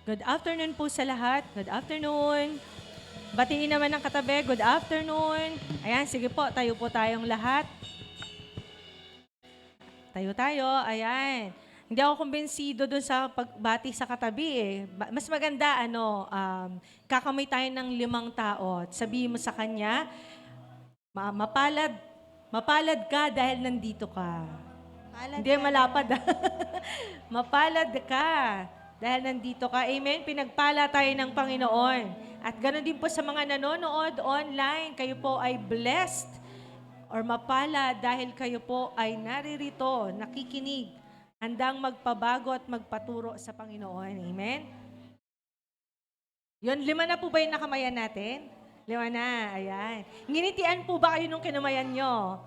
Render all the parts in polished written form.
Good afternoon po sa lahat. Good afternoon. Batiin naman ng katabi. Good afternoon. Ayan, sige po. Tayo po tayong lahat. Tayo tayo. Ayan. Hindi ako kumbinsido dun sa pagbati sa katabi eh. Mas maganda, kakamay tayo ng 5 tao. At sabihin mo sa kanya, mapalad ka dahil nandito ka. Hindi malapad. Mapalad ka dahil nandito ka. Amen. Pinagpala tayo ng Panginoon. At ganoon din po sa mga nanonood online, kayo po ay blessed or mapala dahil kayo po ay naririto, nakikinig, handang magpabago at magpaturo sa Panginoon. Amen. Yun, 5 na po ba yung nakamayan natin? 5 na, ayan. Nginitian po ba kayo nung kinamayan nyo?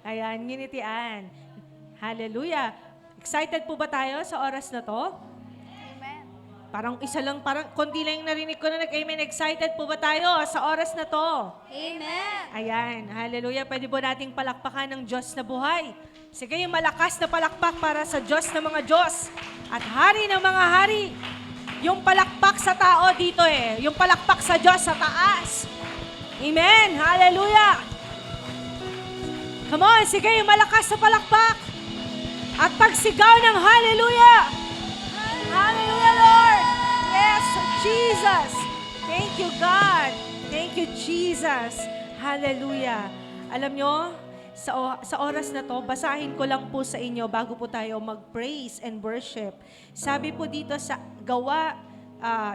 Ayan, nginitian. Hallelujah. Excited po ba tayo sa oras na to? Amen. Parang konti lang yung narinig ko na nag-amen. Excited po ba tayo sa oras na to? Amen. Ayan, hallelujah. Pwede po nating palakpakan ng Diyos na buhay. Sige, yung malakas na palakpak para sa Diyos ng mga Diyos at Hari ng mga Hari. Yung palakpak sa tao dito yung palakpak sa Diyos sa taas. Amen, hallelujah. Come on, sige, yung malakas na palakpak. At pagsigaw ng hallelujah. Hallelujah, Lord. Yes, Jesus. Thank you, God. Thank you, Jesus. Hallelujah. Alam nyo, sa oras na to, basahin ko lang po sa inyo bago po tayo mag-praise and worship. Sabi po dito sa Gawa,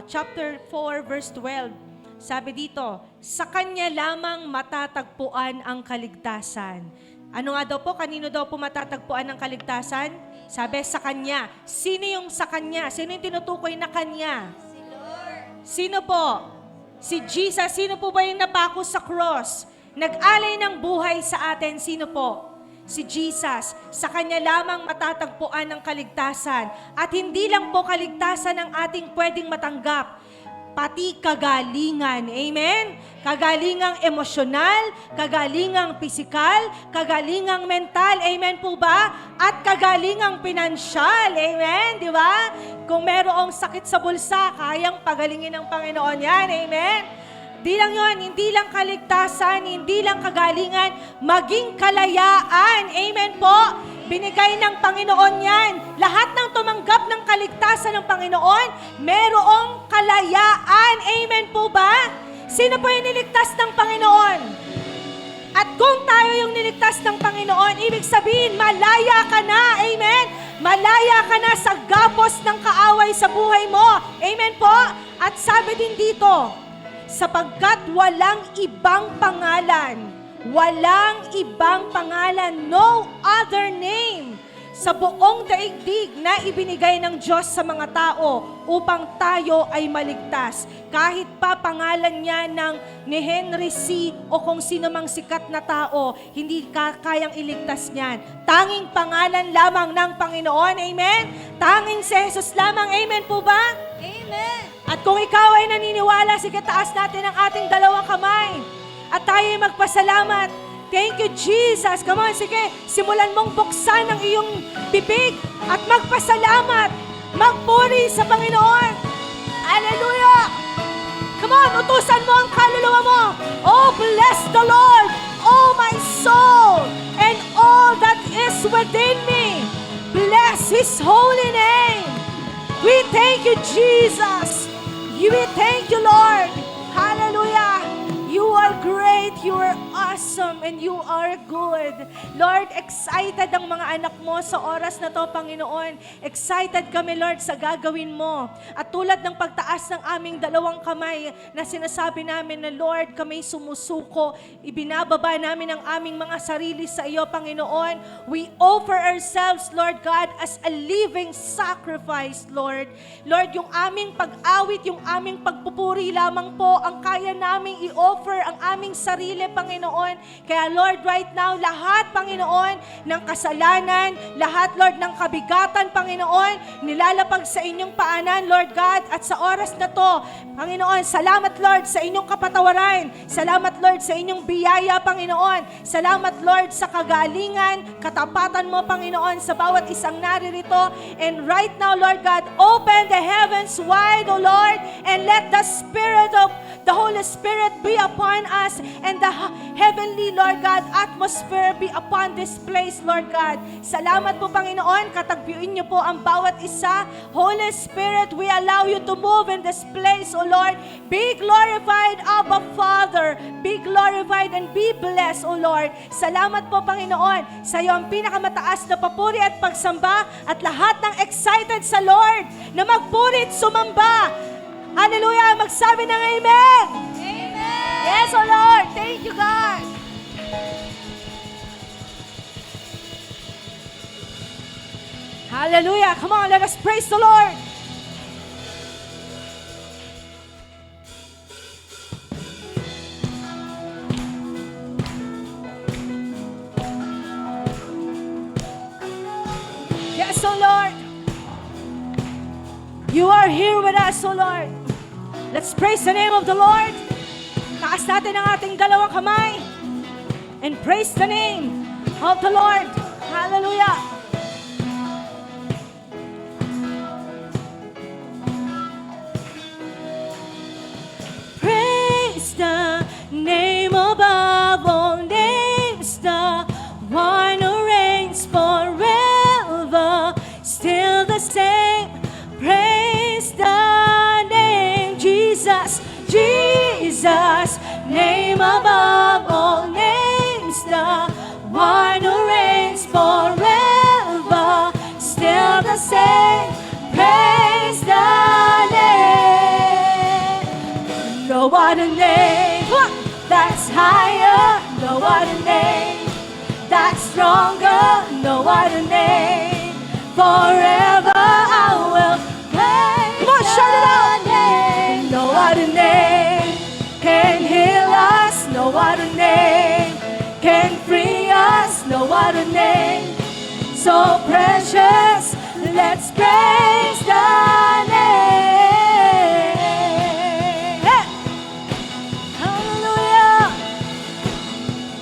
chapter 4, verse 12, sabi dito, sa Kanya lamang matatagpuan ang kaligtasan. Ano nga daw po? Kanino daw po matatagpuan ang kaligtasan? Sabi, sa Kanya. Sino yung sa Kanya? Sino yung tinutukoy na Kanya? Si Lord. Sino po? Si Jesus. Sino po ba yung napako sa cross? Nag-alay ng buhay sa atin. Sino po? Si Jesus. Sa Kanya lamang matatagpuan ang kaligtasan. At hindi lang po kaligtasan ang ating pwedeng matanggap, pati kagalingan. Amen? Kagalingang emosyonal, kagalingang pisikal, kagalingang mental. Amen po ba? At kagalingang pinansyal. Amen? Di ba? Kung merong sakit sa bulsa, kayang pagalingin ng Panginoon yan. Amen? Di lang yun, hindi lang kaligtasan, hindi lang kagalingan, maging kalayaan. Amen po? Binigay ng Panginoon yan. Lahat ng tumanggap ng kaligtasan ng Panginoon, merong kalayaan. Amen po ba? Sino po yung niligtas ng Panginoon? At kung tayo yung niligtas ng Panginoon, ibig sabihin, malaya ka na. Amen? Malaya ka na sa gapos ng kaaway sa buhay mo. Amen po? At sabi din dito, sapagkat walang ibang pangalan, no other name sa buong daigdig na ibinigay ng Diyos sa mga tao upang tayo ay maligtas. Kahit pa pangalan niya ni Henry C. o kung sino mang sikat na tao, hindi kayang iligtas niyan. Tanging pangalan lamang ng Panginoon. Amen? Tanging si Jesus lamang. Amen po ba? Amen. At kung ikaw ay naniniwala, sige, taas natin ang ating 2 kamay. At tayo ay magpasalamat. Thank you, Jesus. Come on, sige. Simulan mong buksan ang iyong bibig at magpasalamat. Magpuri sa Panginoon. Hallelujah! Come on, utusan mo ang kaluluwa mo. Oh, bless the Lord, oh my soul, and all that is within me. Bless His holy name. We thank you, Jesus. We thank you, Lord. Hallelujah. You are great, you are awesome, and you are good. Lord, excited ang mga anak mo sa oras na to, Panginoon. Excited kami, Lord, sa gagawin mo. At tulad ng pagtaas ng aming 2 kamay na sinasabi namin na, Lord, kami sumusuko. Ibinababa namin ang aming mga sarili sa iyo, Panginoon. We offer ourselves, Lord God, as a living sacrifice, Lord. Lord, yung aming pag-awit, yung aming pagpupuri lamang po ang kaya naming i-offer ang aming sarili, Panginoon. Kaya Lord, right now, lahat, Panginoon, ng kasalanan, lahat, Lord, ng kabigatan, Panginoon, nilalapag sa inyong paanan, Lord God, at sa oras na to, Panginoon, salamat, Lord, sa inyong kapatawaran. Salamat, Lord, sa inyong biyaya, Panginoon. Salamat, Lord, sa kagalingan, katapatan mo, Panginoon, sa bawat isang naririto. And right now, Lord God, open the heavens wide, O Lord, and let the Spirit of the Holy Spirit be upon us, and the heavenly, Lord God, atmosphere be upon this place, Lord God. Salamat po, Panginoon. Katagpiuin niyo po ang bawat isa. Holy Spirit, we allow you to move in this place, O Lord. Be glorified, Abba Father. Be glorified and be blessed, O Lord. Salamat po, Panginoon. Sa iyo ang pinakamataas na papuri at pagsamba, at lahat ng excited sa Lord na magpurit, sumamba. Hallelujah! Magsabi ng Amen! Amen. Yes, O Lord! Thank you, God! Hallelujah! Come on, let us praise the Lord! Yes, O Lord! You are here with us, O Lord. Let's praise the name of the Lord. Taas natin ang ating dalawang kamay and praise the name of the Lord. Hallelujah. Praise the name above all names, the one who reigns forever, still the same. Praise the name, Jesus, Jesus, name above all names, the one who reigns forever, still the same. Praise the name. No other name that's higher, no other name that's stronger, no other name. Forever I will praise. Come on, shout it out. Name. No other name can heal us. No other name can free us. No other name so precious. Let's praise the name. Hey. Hallelujah.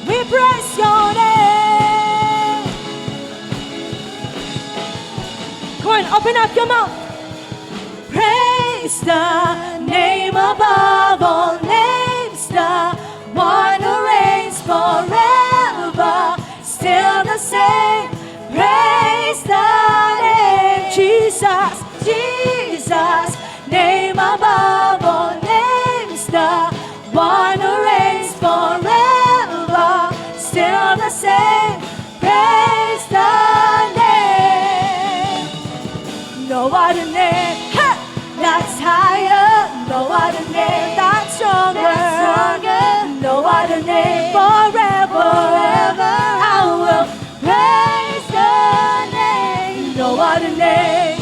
We praise your name. Come on, open up your mouth. Praise the name above all names, the one who reigns forever, still the same. Praise the name, Jesus, Jesus, name above all names, the one who reigns forever, still the same. Praise the name. No other name that's higher, no other name that's stronger, no other name forever, I will praise the name. No other name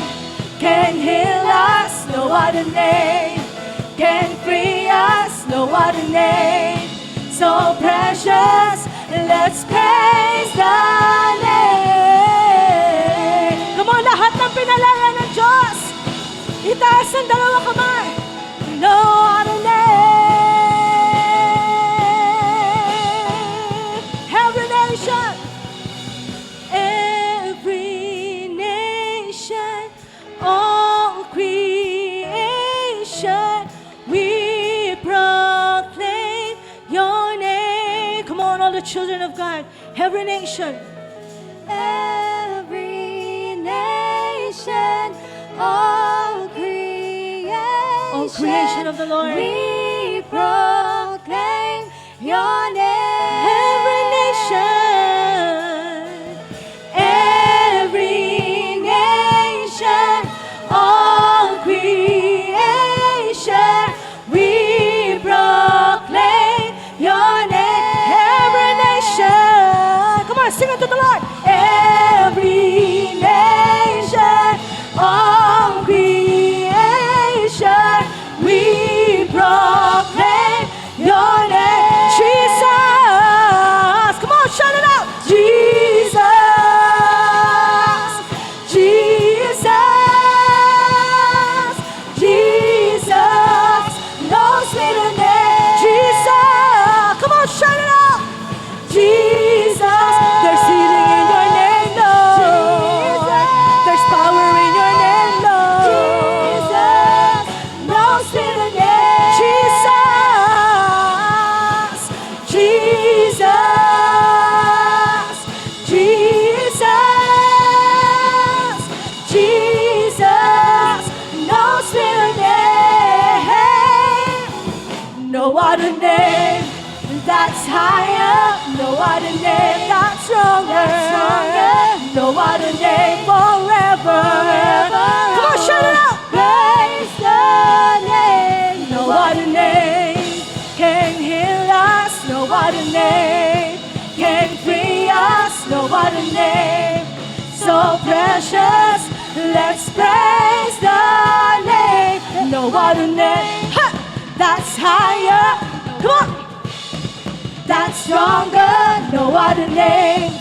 can heal us, no other name can free us, no other name so precious. Let's praise the name. Come on, lahat ng pinalala ng Diyos, itaas ang dalawang kamay. No other name. Every nation. Every nation. All creation. We proclaim your name. Come on, all the children of God. Every nation. Every nation. All creation of the Lord. We proclaim your name. Every nation, every nation, all creation, we proclaim your name. Every nation, come on, sing it to the Lord. Every nation, all creation, we proclaim your name. other name that's higher, no other name that's stronger, no other name forever. Come on, shout it out. Praise the name. No other name can heal us, no other name can free us, no other name so precious. Let's praise the name. No other name that's higher. Come on. That's stronger. No other name.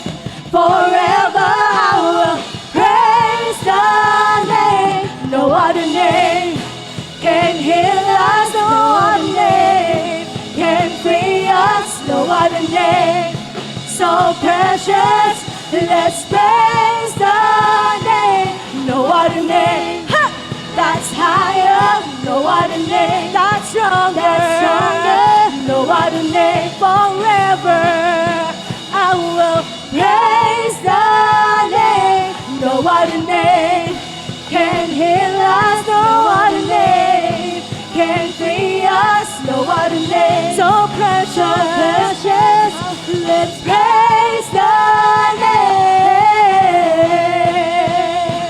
Forever I will praise the name. No other name can heal us. No other name can free us. No other name so precious. Let's praise the name. No other name that's higher. No other name that's stronger. No other name forever. I will praise the name. No other name can heal us. No other name can free us. No other name so precious. Let's praise the name.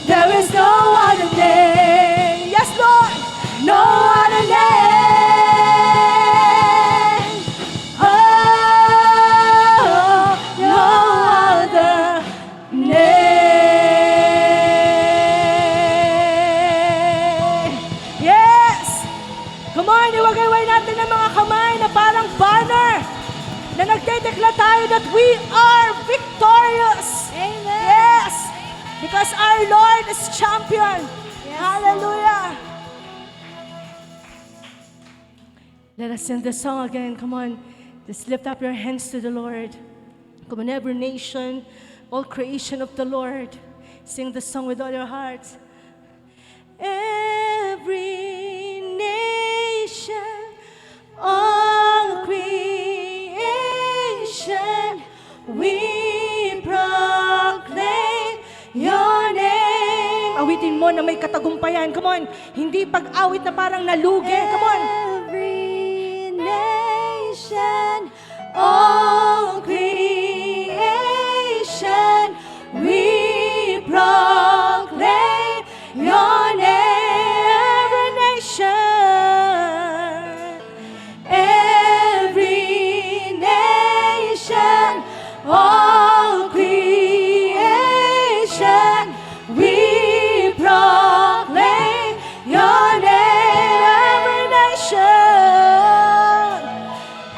There is no other name. Yes, Lord. No other name. Oh, no other name. Yes. Come on, iwagayway natin ang mga kamay na parang banner na nagdedekla tayo that we are victorious. Amen. Yes. Because our Lord is champion. Hallelujah. Let us sing the song again. Come on. Just lift up your hands to the Lord. Come on, every nation, all creation of the Lord. Sing the song with all your hearts. Every nation, all creation, we proclaim your name. Awitin mo na may katagumpayan. Come on. Hindi pag-awit na parang nalugi. Come on. Every nation, all creation, we proclaim your name. Every nation. Every nation, all creation, we proclaim your name. Every nation.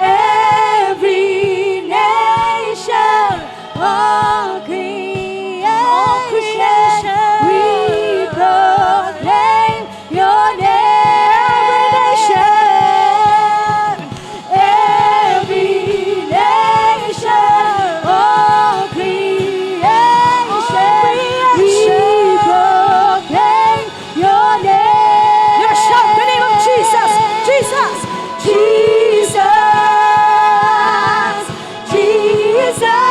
Every nation, all creation, we proclaim your name. Every nation, all creation, we proclaim your name. Let's shout the name of Jesus. Jesus. Jesus,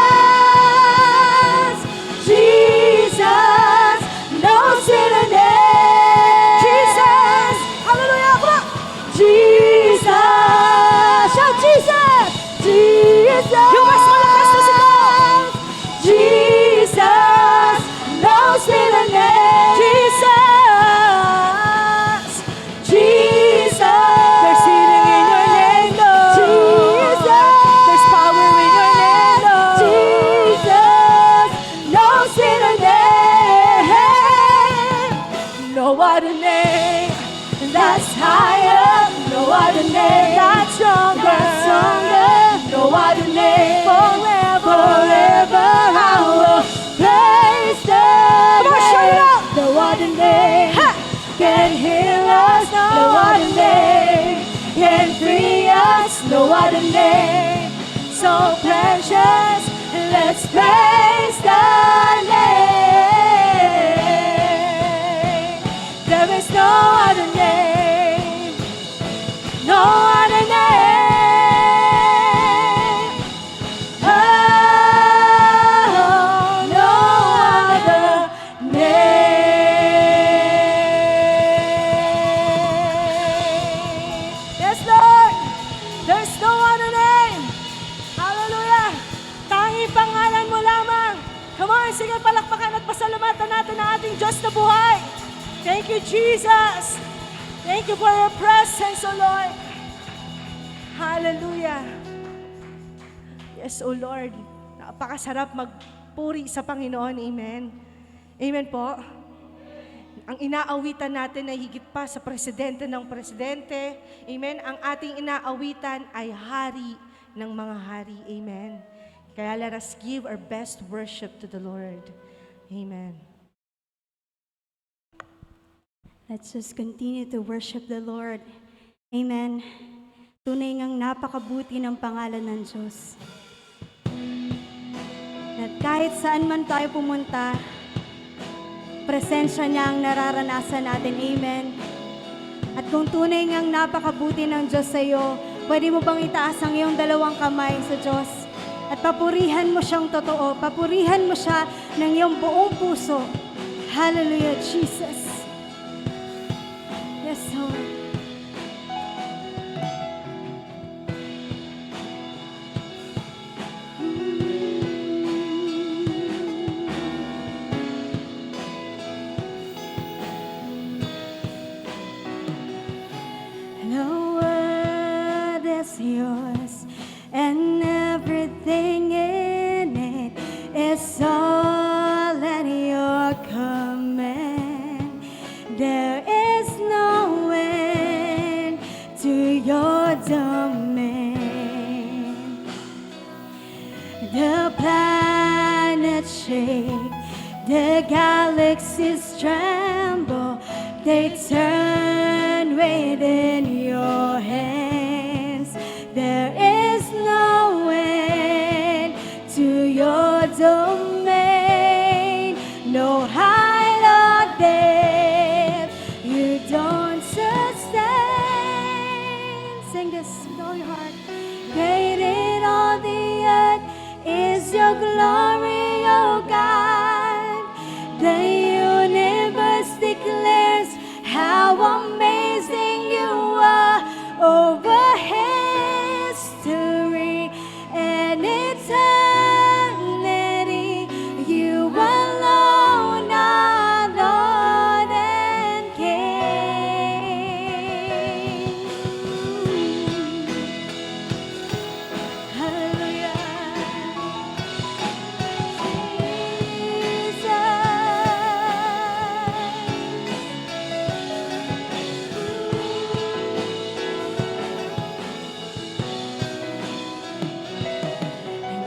Jesus, Jesus, no sinner name. Jesus. Hallelujah. Come on. Jesus, shout Jesus, Jesus. Yung mas malakas na sigaw. Jesus, no sinner name. Jesus. Jesus, There's healing in your name, Lord. Jesus. There's power in your name, Lord. Jesus, no sinner name. No other name That's higher, no other name. that's stronger. No other name. Forever. Forever I will praise the Come on, shout it name. out. No other name Ha! can heal us. No other name can free us. No other name so precious. Let's praise the name. There is no other name. No other name. Oh, no other name. Yes, Lord. Jesus. Thank you for your presence, O Lord. Hallelujah. Yes, O Lord. Napakasarap magpuri sa Panginoon. Amen. Amen po. Ang inaawitan natin ay higit pa sa presidente ng presidente. Amen. Ang ating inaawitan ay hari ng mga hari. Amen. Kaya let us give our best worship to the Lord. Amen. Let's just continue to worship the Lord. Amen. Tunay ngang napakabuti ng pangalan ng Diyos. At kahit saan man tayo pumunta, presensya niya ang nararanasan natin. Amen. At kung tunay ngang napakabuti ng Diyos sa iyo, pwede mo bang itaas ang iyong dalawang kamay sa Diyos? At papurihan mo siyang totoo. Papurihan mo siya ng iyong buong puso. Hallelujah, Jesus. Yes, Lord. The world is yours, and everything in it is all at your command. There is no end to your domain. The planets shake, the galaxies tremble, they turn within your hands. There is no end to your domain, no height or depth you don't sustain. Sing this with all your heart. Great in all the earth is your glory, O God. The universe declares how amazing you are. Over history and eternity, you alone are Lord and King. Hallelujah.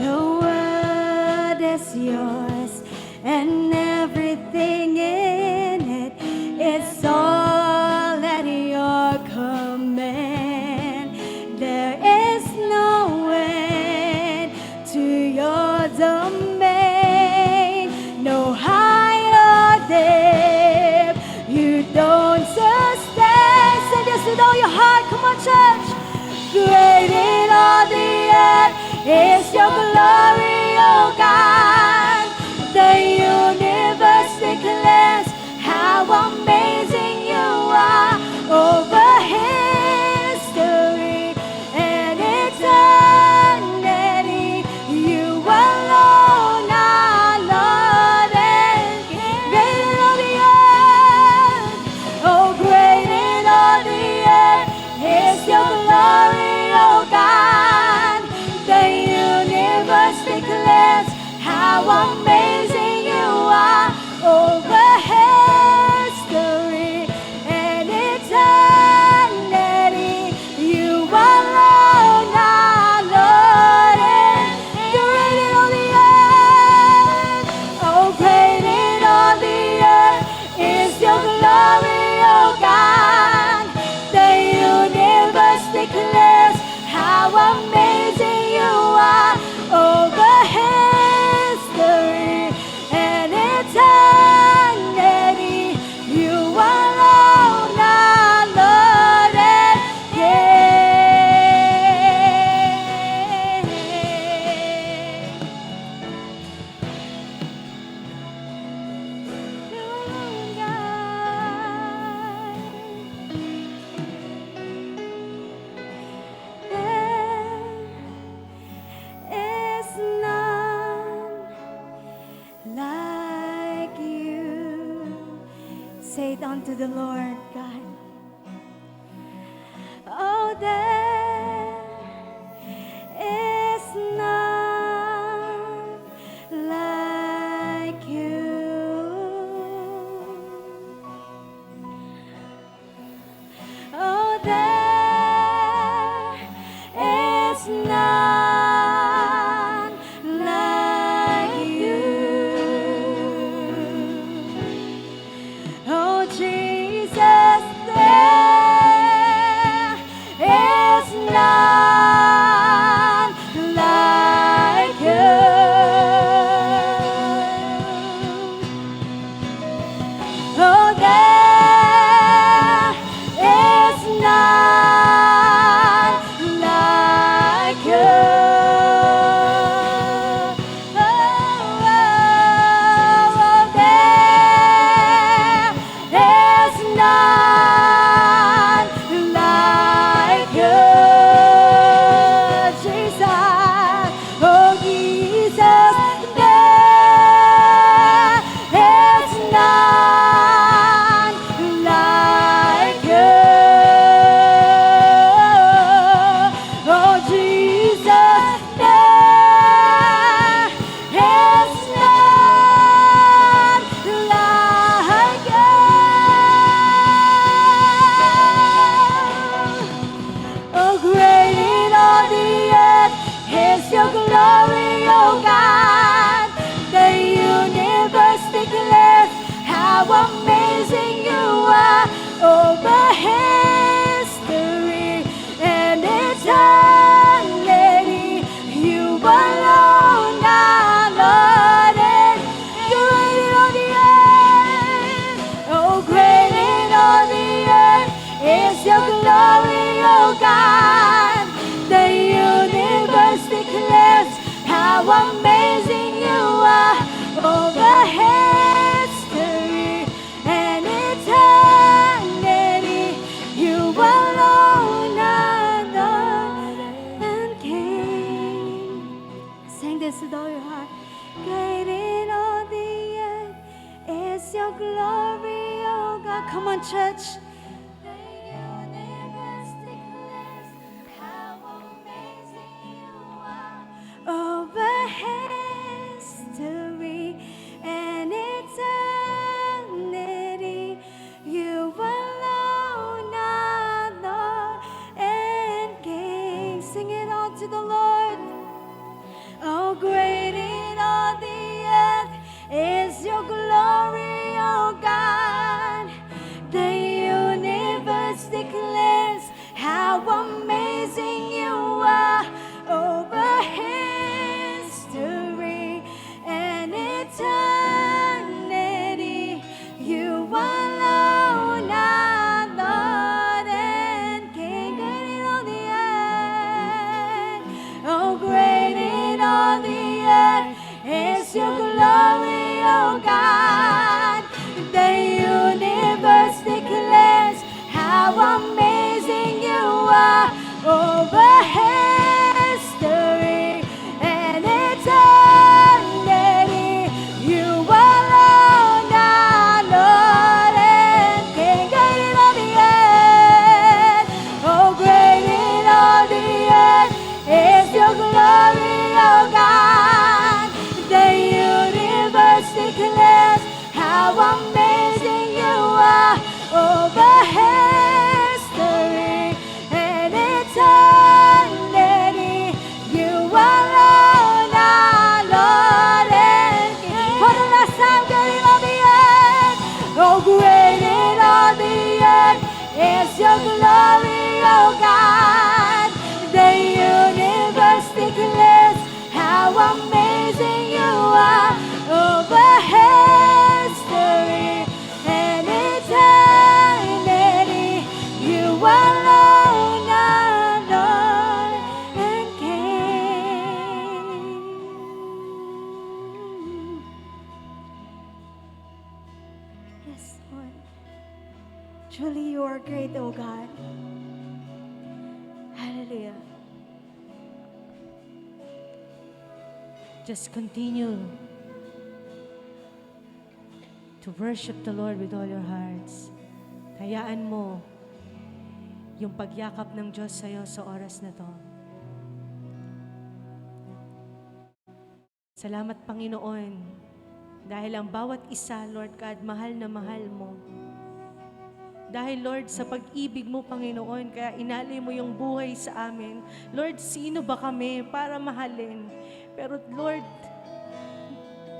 The world is yours, and everything in it is all at your command. There is no end to your domain, no height or depth you don't sustain. Say this with all your heart, come on, church. Great in all the earth is your glory, O God. The universe declares how amazing you are. Over history and eternity, you alone are Lord and King. Great in all the earth, oh great in all the earth is your glory, O God. The universe declares how unto the Lord, God. Oh, there is none like you. Oh, there is none like you. Oh, Jesus, there is none like you. Oh, there is none like you. Oh, there is none like you, Jesus. Oh, Jesus, there is none like you. Oh, Jesus, there is none like you. Oh, great in all the earth is your glory, oh God. The universe declares how amazing you are. Over history and eternity, you alone are Lord. And great in all the earth, oh, great in all the earth is your glory, oh God. The universe declares how amazing you are. Over history and eternity, you alone are Lord and King. Sing this with all your heart. Great in all the earth is your glory, oh God. Come on, church. The universe declares how amazing you are. Over history and eternity, you alone are Lord and King. Sing it all to the Lord. Oh, great in all the earth is your glory, oh God. The universe declares how amazing you are. Over history and eternity, you alone are Lord and King. Great in all the earth, oh, great in all the earth is your glory, oh God. The universe declares how amazing you are. Over history and eternity, you alone are Lord and King. Great in all the earth, oh, great in all the earth is your glory, oh God. The universe declares how amazing you are. Over history and eternity, you alone are Lord and King. For the last time, great in all the earth, oh, great in all the earth is your glory, oh God. The universe declares how amazing you are. Over history and eternity, you alone are Lord and King. Yes, Lord. Truly you are great, oh God. Hallelujah. Just continue to worship the Lord with all your hearts. Hayaan mo yung pagyakap ng Diyos sa'yo sa oras na to. Salamat, Panginoon, dahil ang bawat isa, Lord God, mahal na mahal mo. Dahil, Lord, sa pag-ibig mo, Panginoon, kaya inalay mo yung buhay sa amin. Lord, sino ba kami para mahalin? Pero, Lord,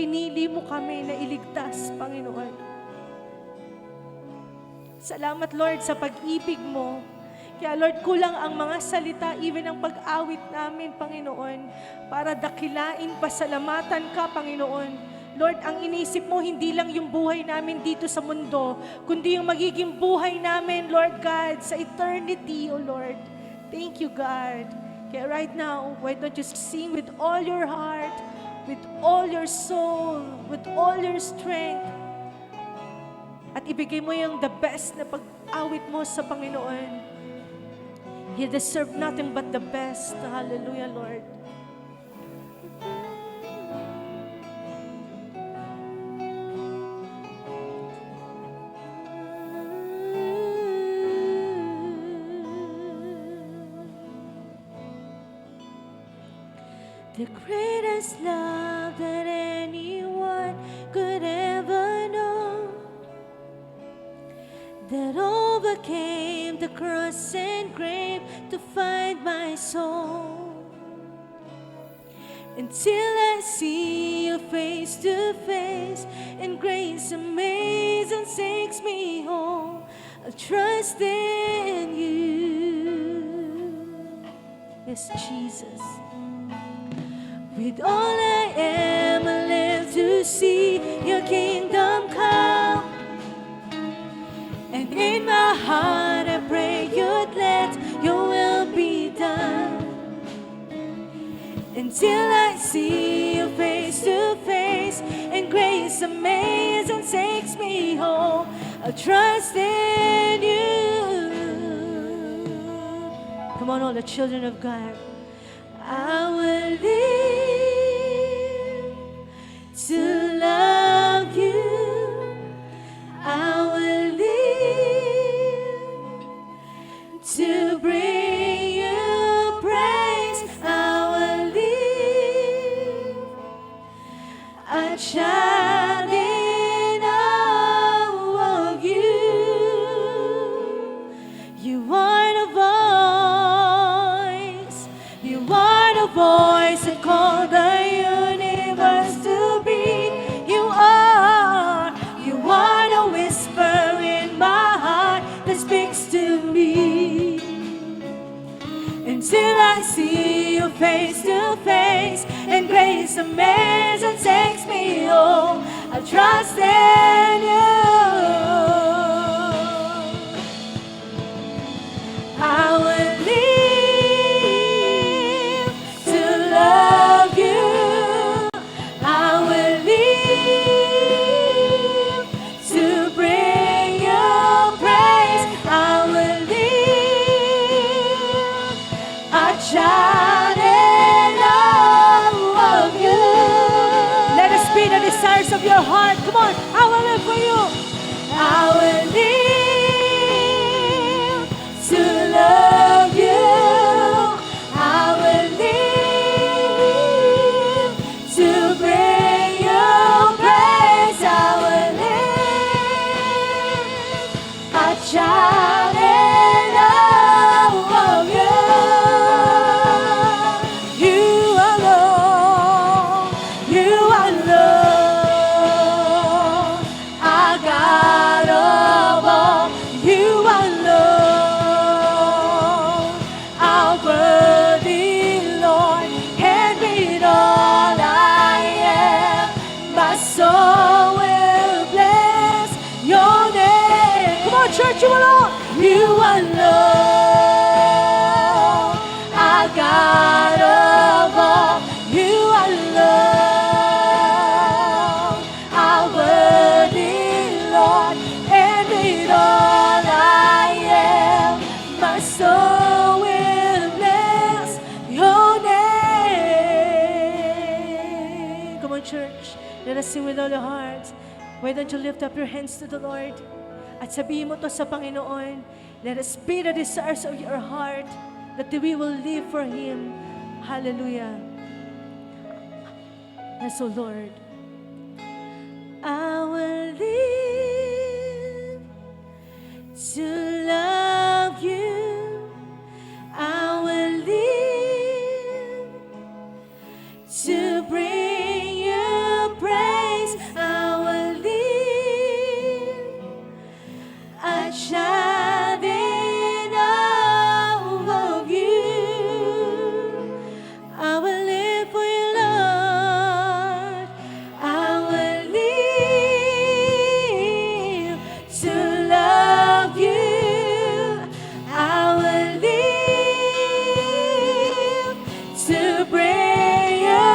pinili mo kami na iligtas, Panginoon. Salamat, Lord, sa pag-ibig mo. Kaya, Lord, kulang ang mga salita, even ang pag-awit namin, Panginoon, para dakilain, pasalamatan ka, Panginoon. Lord, ang inisip mo, hindi lang yung buhay namin dito sa mundo, kundi yung magiging buhay namin, Lord God, sa eternity, O Lord. Thank you, God. Kaya right now, why don't you sing with all your heart, with all your soul, with all your strength, at ibigay mo yung the best na pag-awit mo sa Panginoon. He deserves nothing but the best. Hallelujah, Lord. The greatest love that anyone could ever know, that overcame the cross and grave to find my soul. Until I see you face to face, and grace amazing takes me home, I'll trust in you. Yes, Jesus. With all I am, I live to see your kingdom come. And in my heart I pray you'd let your will be done. Until I see you face to face, and grace amazing takes me home, I'll trust in you. Come on, all the children of God. I will live to love you. I will live to bring you praise. I will live a child in awe of you. You are the voice. You are the voice that called the universe to be. You are the whisper in my heart that speaks to me. Until I see you face to face, and grace amazing takes me home, I trust in you. I will live to love you. I will live to bring you praise. I will live a child in awe of you. Let us be the desires of your heart. Come on, I will live for you. I will live to love you. I will live to bring you praise. I will live a child in awe of you. You alone, our God of all. You alone, our worthy Lord, and with all I am, my soul will bless your name. Come on, church, you alone. You alone, our God of all. You alone, our worthy Lord, and with all I am, my soul will bless your name. Come on, church, let us sing with all our hearts. Why don't you lift up your hands to the Lord? At sabihin mo to sa Panginoon, let us be the desires of your heart, that we will live for Him. Hallelujah. Yes, O Lord. I will live to love you. I will live to bring you praise. I will live a child in awe of you. I will live for you, Lord. I will live to love you. I will live to bring you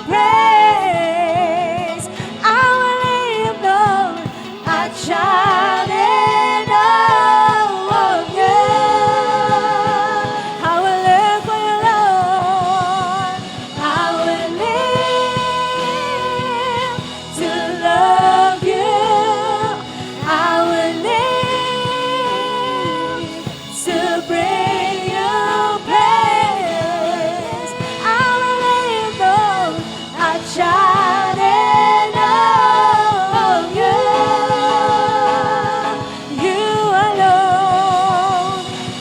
praise. I will live, Lord, a child in awe of you. I will live for you, Lord. I will live to love you. I will live to bring you praise. I will live, Lord, a child in awe of you.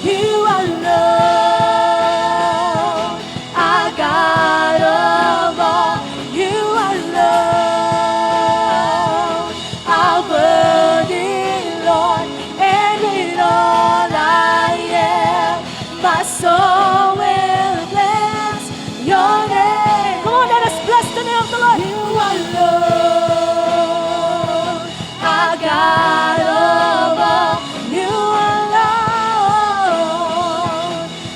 You alone, our God of all. You alone, our worthy Lord, and in all I am, my soul will bless your name. Come on, let us bless the name of the Lord. You alone, our God of all. You alone,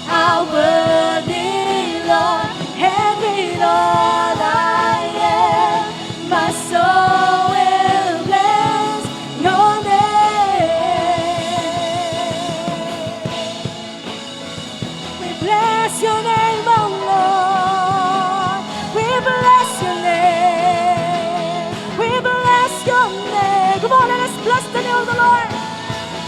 our worthy Lord, and in all I am, my soul will bless your name. We bless your name, oh Lord. We bless your name. We bless your name. Come on, let us bless the name of the Lord.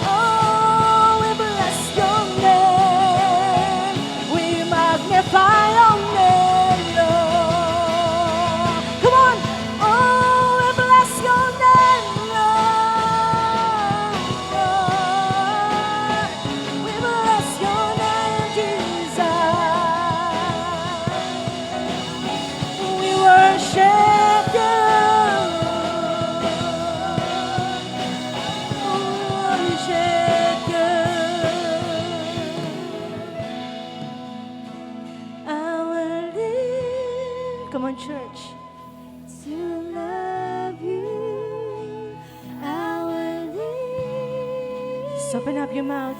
Oh, we bless your name. We magnify your name, Lord. Come on. Oh, we bless your name, Lord. We bless your name, Jesus. We worship you. Worship you. I will live. Come on, church. To love you. I will live. Just open up your mouth.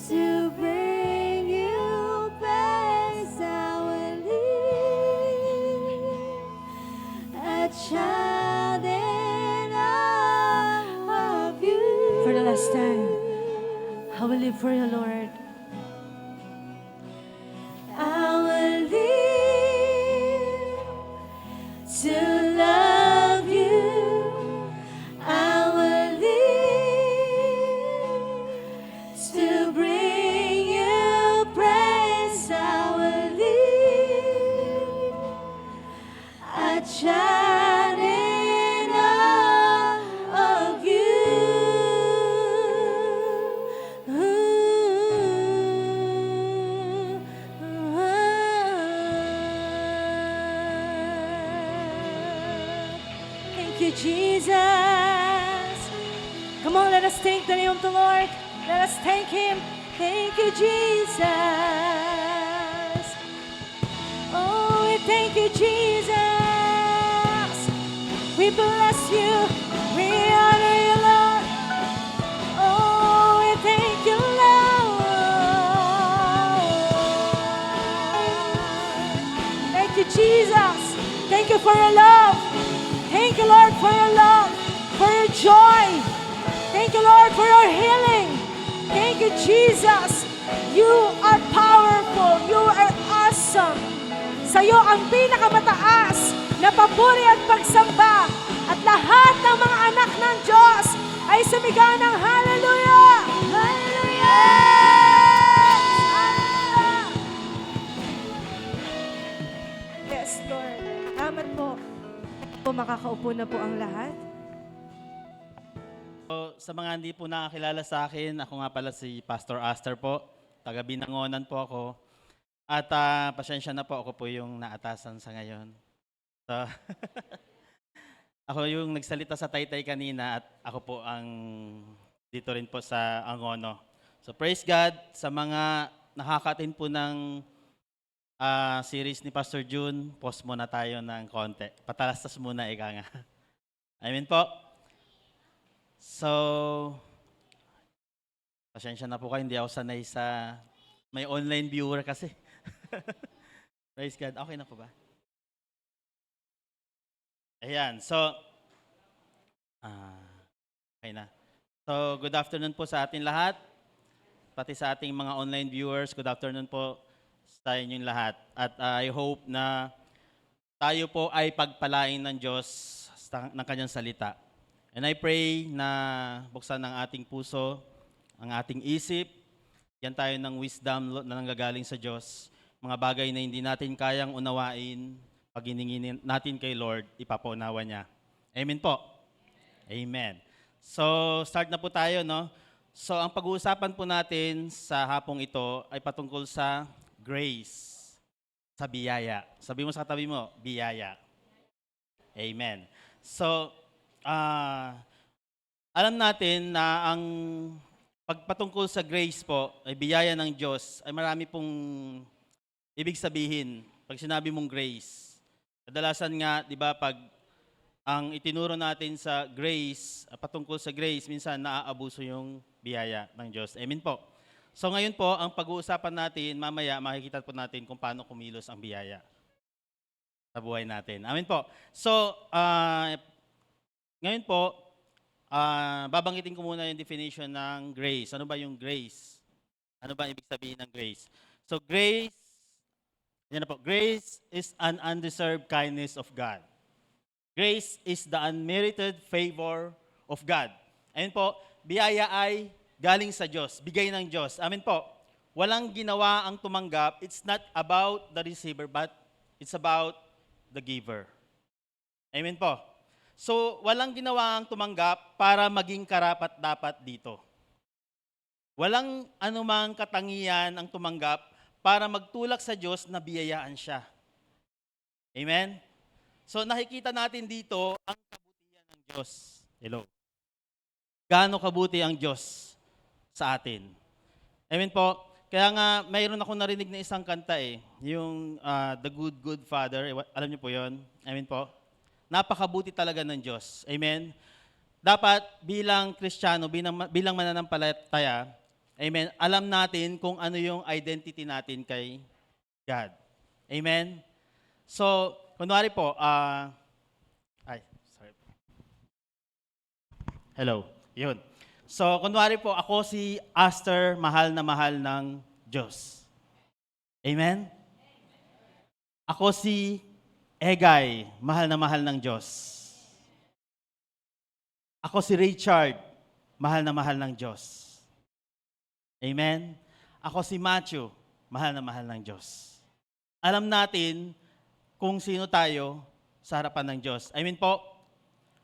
To bring you praise. I will live a child in awe of you. For the last time, I will live for you, Lord. I will live to love you. I will live to bring you praise. I will live a child in awe of you. Thank you, Jesus. Come on, let us thank the name of the Lord. Let us thank Him. Thank you, Jesus. Oh, we thank you, Jesus. We bless you. We honor you, Lord. Oh, we thank you, Lord. Thank you, Jesus. Thank you for your love. Thank you, Lord, for your love, for your joy. Thank you, Lord, for your healing. Thank you, Jesus. You are powerful. You are awesome. Sa'yo ang pinakamataas na papuri at pagsamba. At lahat ng mga anak ng Diyos ay sumigaw ng hallelujah! Maupo na po ang lahat. So, sa mga hindi po nakakilala sa akin, ako nga pala si Pastor Aster po. Taga Binangonan po ako. At pasensya na po, ako po yung naatasan sa ngayon. So, ako yung nagsalita sa Taytay kanina at ako po ang dito rin po sa Angono. So praise God sa mga nakaka-attend po ng series ni Pastor June. Pause muna tayo ng konti. Patalastas muna, ika nga. Amen po. So, pasensya na po kayo, hindi ako sanay sa may online viewer kasi. Praise God. Okay na po ba? Ayan. So, okay na. So, good afternoon po sa ating lahat. Pati sa ating mga online viewers, good afternoon po sa inyong lahat. At I hope na tayo po ay pagpalain ng Diyos ng kanyang salita. And I pray na buksan ng ating puso, ang ating isip, yan tayo ng wisdom na nanggagaling sa Diyos. Mga bagay na hindi natin kayang unawain, pag hiningin natin kay Lord, ipapaunawa niya. Amen po. Amen. So, start na po tayo, no? So, ang pag-uusapan po natin sa hapong ito ay patungkol sa grace, sa biyaya. Sabi mo sa katabi mo, biyaya. Amen. So, alam natin na ang pagpatungkol sa grace po, ay biyaya ng Diyos, ay marami pong ibig sabihin pag sinabi mong grace. Kadalasan nga, di ba, pag ang itinuro natin sa grace, patungkol sa grace, minsan naaabuso yung biyaya ng Diyos. Amen po. So ngayon po, ang pag-uusapan natin, mamaya makikita po natin kung paano kumilos ang biyaya sa buhay natin. Amen po. So, ngayon po, babanggitin ko muna yung definition ng grace. Ano ba yung grace? Ano ba ibig sabihin ng grace? So grace, yan na po, grace is an undeserved kindness of God. Grace is the unmerited favor of God. Ayun po, biyaya ay galing sa Diyos, bigay ng Diyos. Amen po. Walang ginawa ang tumanggap. It's not about the receiver, but it's about the giver. Amen po. So, walang ginawa ang tumanggap para maging karapat-dapat dito. Walang anumang katangian ang tumanggap para magtulak sa Diyos na biyayaan siya. Amen? So, nakikita natin dito ang kabutihan ng Diyos. Hello. Gaano kabuti ang Diyos sa atin. Amen po. Kaya nga, mayroon ako narinig na isang kanta yung The Good Good Father. Alam niyo po yon. Amen po. Napakabuti talaga ng Diyos. Amen? Dapat bilang Kristiyano, bilang mananampalataya, amen, alam natin kung ano yung identity natin kay God. Amen? So, kunwari po, sorry. Hello. Yun. So, kunwari po, ako si Aster, mahal ng Diyos. Amen? Ako si Egay, mahal ng Diyos. Ako si Richard, mahal ng Diyos. Amen? Ako si Matthew, mahal ng Diyos. Alam natin kung sino tayo sa harapan ng Diyos. Amen po?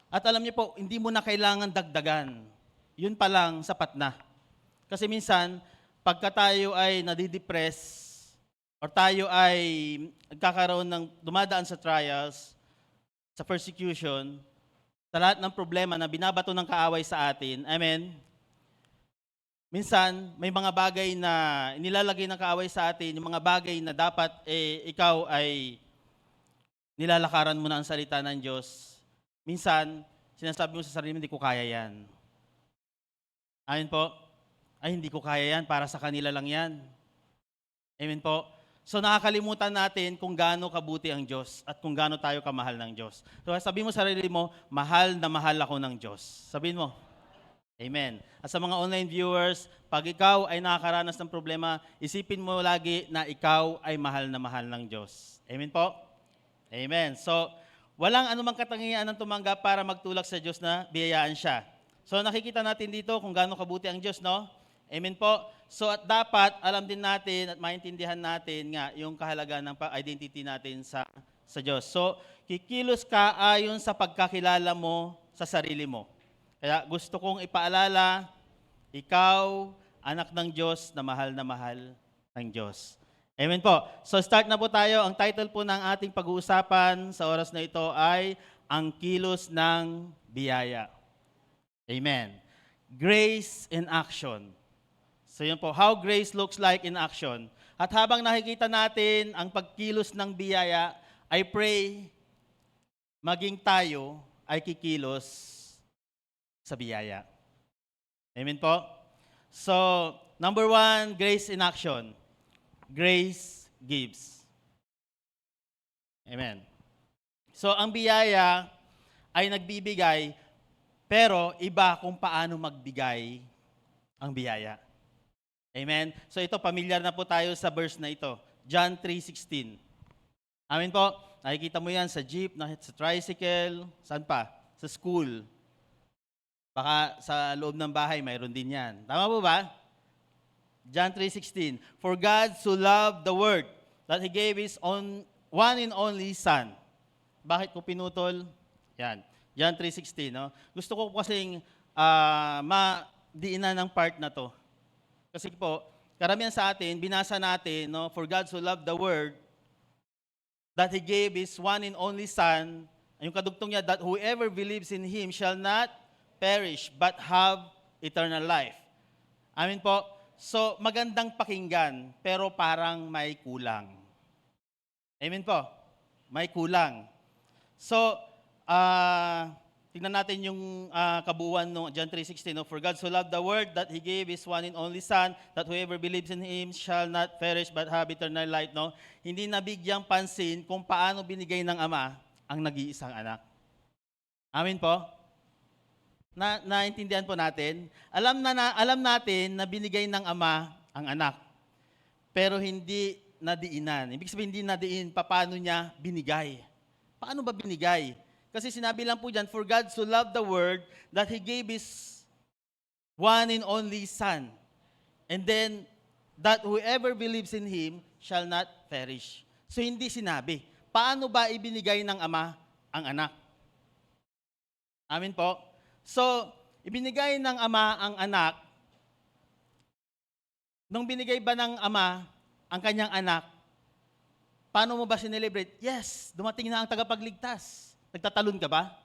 At alam niyo po, hindi mo na kailangan dagdagan. Yun pa lang, sapat na. Kasi minsan, pagka tayo ay nadidepress, or tayo ay nagkakaroon ng dumadaan sa trials, sa persecution, sa lahat ng problema na binabato ng kaaway sa atin, amen? Minsan, may mga bagay na nilalagay ng kaaway sa atin, yung mga bagay na dapat ikaw ay nilalakaran mo na ang salita ng Diyos. Minsan, sinasabi mo sa sarili mo, hindi ko kaya yan. Amen po? Ay, hindi ko kaya yan, para sa kanila lang yan. Amen po? So nakakalimutan natin kung gaano kabuti ang Diyos at kung gaano tayo kamahal ng Diyos. So sabihin mo sa sarili mo, mahal na mahal ako ng Diyos. Sabihin mo. Amen. At sa mga online viewers, pag ikaw ay nakakaranas ng problema, isipin mo lagi na ikaw ay mahal na mahal ng Diyos. Amen po? Amen. So, walang anumang katangian ng tumanggap para magtulak sa Diyos na biyayaan siya. So nakikita natin dito kung gaano kabuti ang Diyos, no? Amen po. So at dapat alam din natin at maintindihan natin nga yung kahalagaan ng identity natin sa sa Diyos. So, kikilos ka ayon sa pagkakilala mo sa sarili mo. Kaya gusto kong ipaalala, ikaw, anak ng Diyos na mahal ng Diyos. Amen po. So start na po tayo. Ang title po ng ating pag-uusapan sa oras na ito ay Ang Kilos ng Biyaya. Amen. Grace in action. So yun po, how grace looks like in action. At habang nakikita natin ang pagkilos ng biyaya, I pray maging tayo ay kikilos sa biyaya. Amen po? So, number 1, grace in action. Grace gives. Amen. So, ang biyaya ay nagbibigay, pero iba kung paano magbigay ang biyaya. Amen. So, ito, familiar na po tayo sa verse na ito. John 3:16. Amen po. Nakikita mo yan sa jeep, sa tricycle, saan pa? Sa school. Baka sa loob ng bahay, mayroon din yan. Tama po ba? John 3:16. For God so loved the world that He gave His one and only Son. Bakit ko pinutol? Yan. John 3:16. No? Gusto ko kasing madiinan ng part na to. Kasi po, karamihan sa atin, binasa natin, no? For God so loved the world that He gave His one and only Son. Yung kadugtong niya, that whoever believes in Him shall not perish, but have eternal life. Amin po. So, magandang pakinggan, pero parang may kulang. Amen po. May kulang. So, tingnan natin yung kabuuan ng John 3:16. No? For God so loved the world that He gave His one and only Son, that whoever believes in Him shall not perish, but have eternal life. No? Hindi nabigyang pansin kung paano binigay ng Ama ang nag-iisang anak. Amen po. Naintindihan po natin. Alam natin na binigay ng Ama ang anak. Pero hindi nadiinan. Ibig sabihin hindi nadiin paano niya binigay. Paano ba binigay? Kasi sinabi lang po diyan, for God so loved the world that He gave His one and only Son. And then that whoever believes in Him shall not perish. So hindi sinabi. Paano ba ibinigay ng Ama ang anak? Amin po. So, ibinigay ng Ama ang anak. Nung binigay ba ng Ama ang kanyang anak, paano mo ba sinelebrate? Yes, dumating na ang tagapagligtas. Nagtatalon ka ba?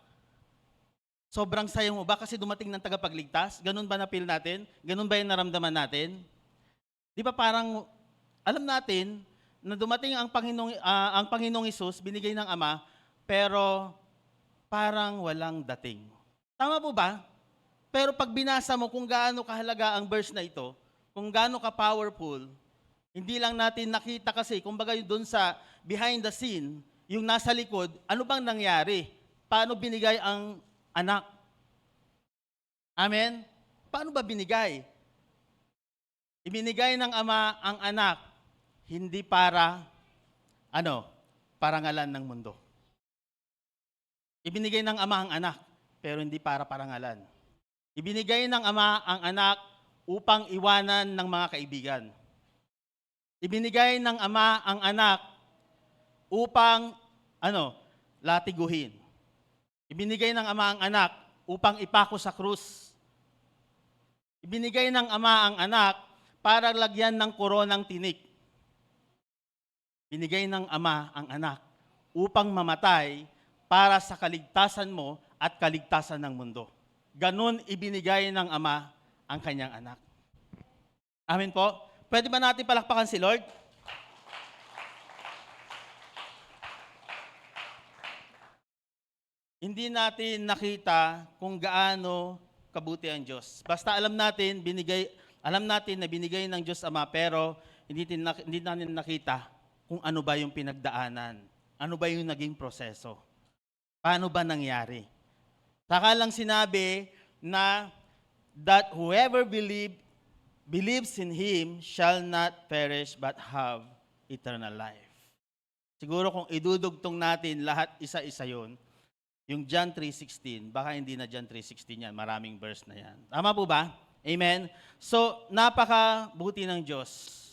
Sobrang saya mo ba kasi dumating ng tagapagligtas? Ganun ba na-feel natin? Ganun ba yung naramdaman natin? Di ba parang, alam natin na dumating ang Panginoong Hesus, binigay ng Ama, pero parang walang dating. Tama po ba? Pero pag binasa mo kung gaano kahalaga ang verse na ito, kung gaano ka-powerful, hindi lang natin nakita kasi, kumbaga doon sa behind the scene, yung nasa likod, ano bang nangyari? Paano binigay ang anak? Amen? Paano ba binigay? Ibinigay ng Ama ang anak, hindi para, parangalan ng mundo. Ibinigay ng Ama ang anak, pero hindi para parangalan. Ibinigay ng Ama ang anak upang iwanan ng mga kaibigan. Ibinigay ng Ama ang anak upang, latiguhin. Ibinigay ng Ama ang anak upang ipako sa krus. Ibinigay ng Ama ang anak para lagyan ng koronang tinik. Binigay ng Ama ang anak upang mamatay para sa kaligtasan mo at kaligtasan ng mundo. Ganon ibinigay ng Ama ang kanyang anak. Amen po? Pwede ba natin palakpakan si Lord? Hindi natin nakita kung gaano kabuti ang Diyos. Basta alam natin na binigay ng Diyos Ama, pero hindi natin nakita kung ano ba yung pinagdaanan. Ano ba yung naging proseso? Paano ba nangyari? Saka lang sinabi na that whoever believes in Him shall not perish but have eternal life. Siguro kung idudugtong natin lahat isa-isa yon, yung John 3:16, baka hindi na John 3:16 yan, maraming verse na yan. Tama po ba? Amen? So, napakabuti ng Diyos.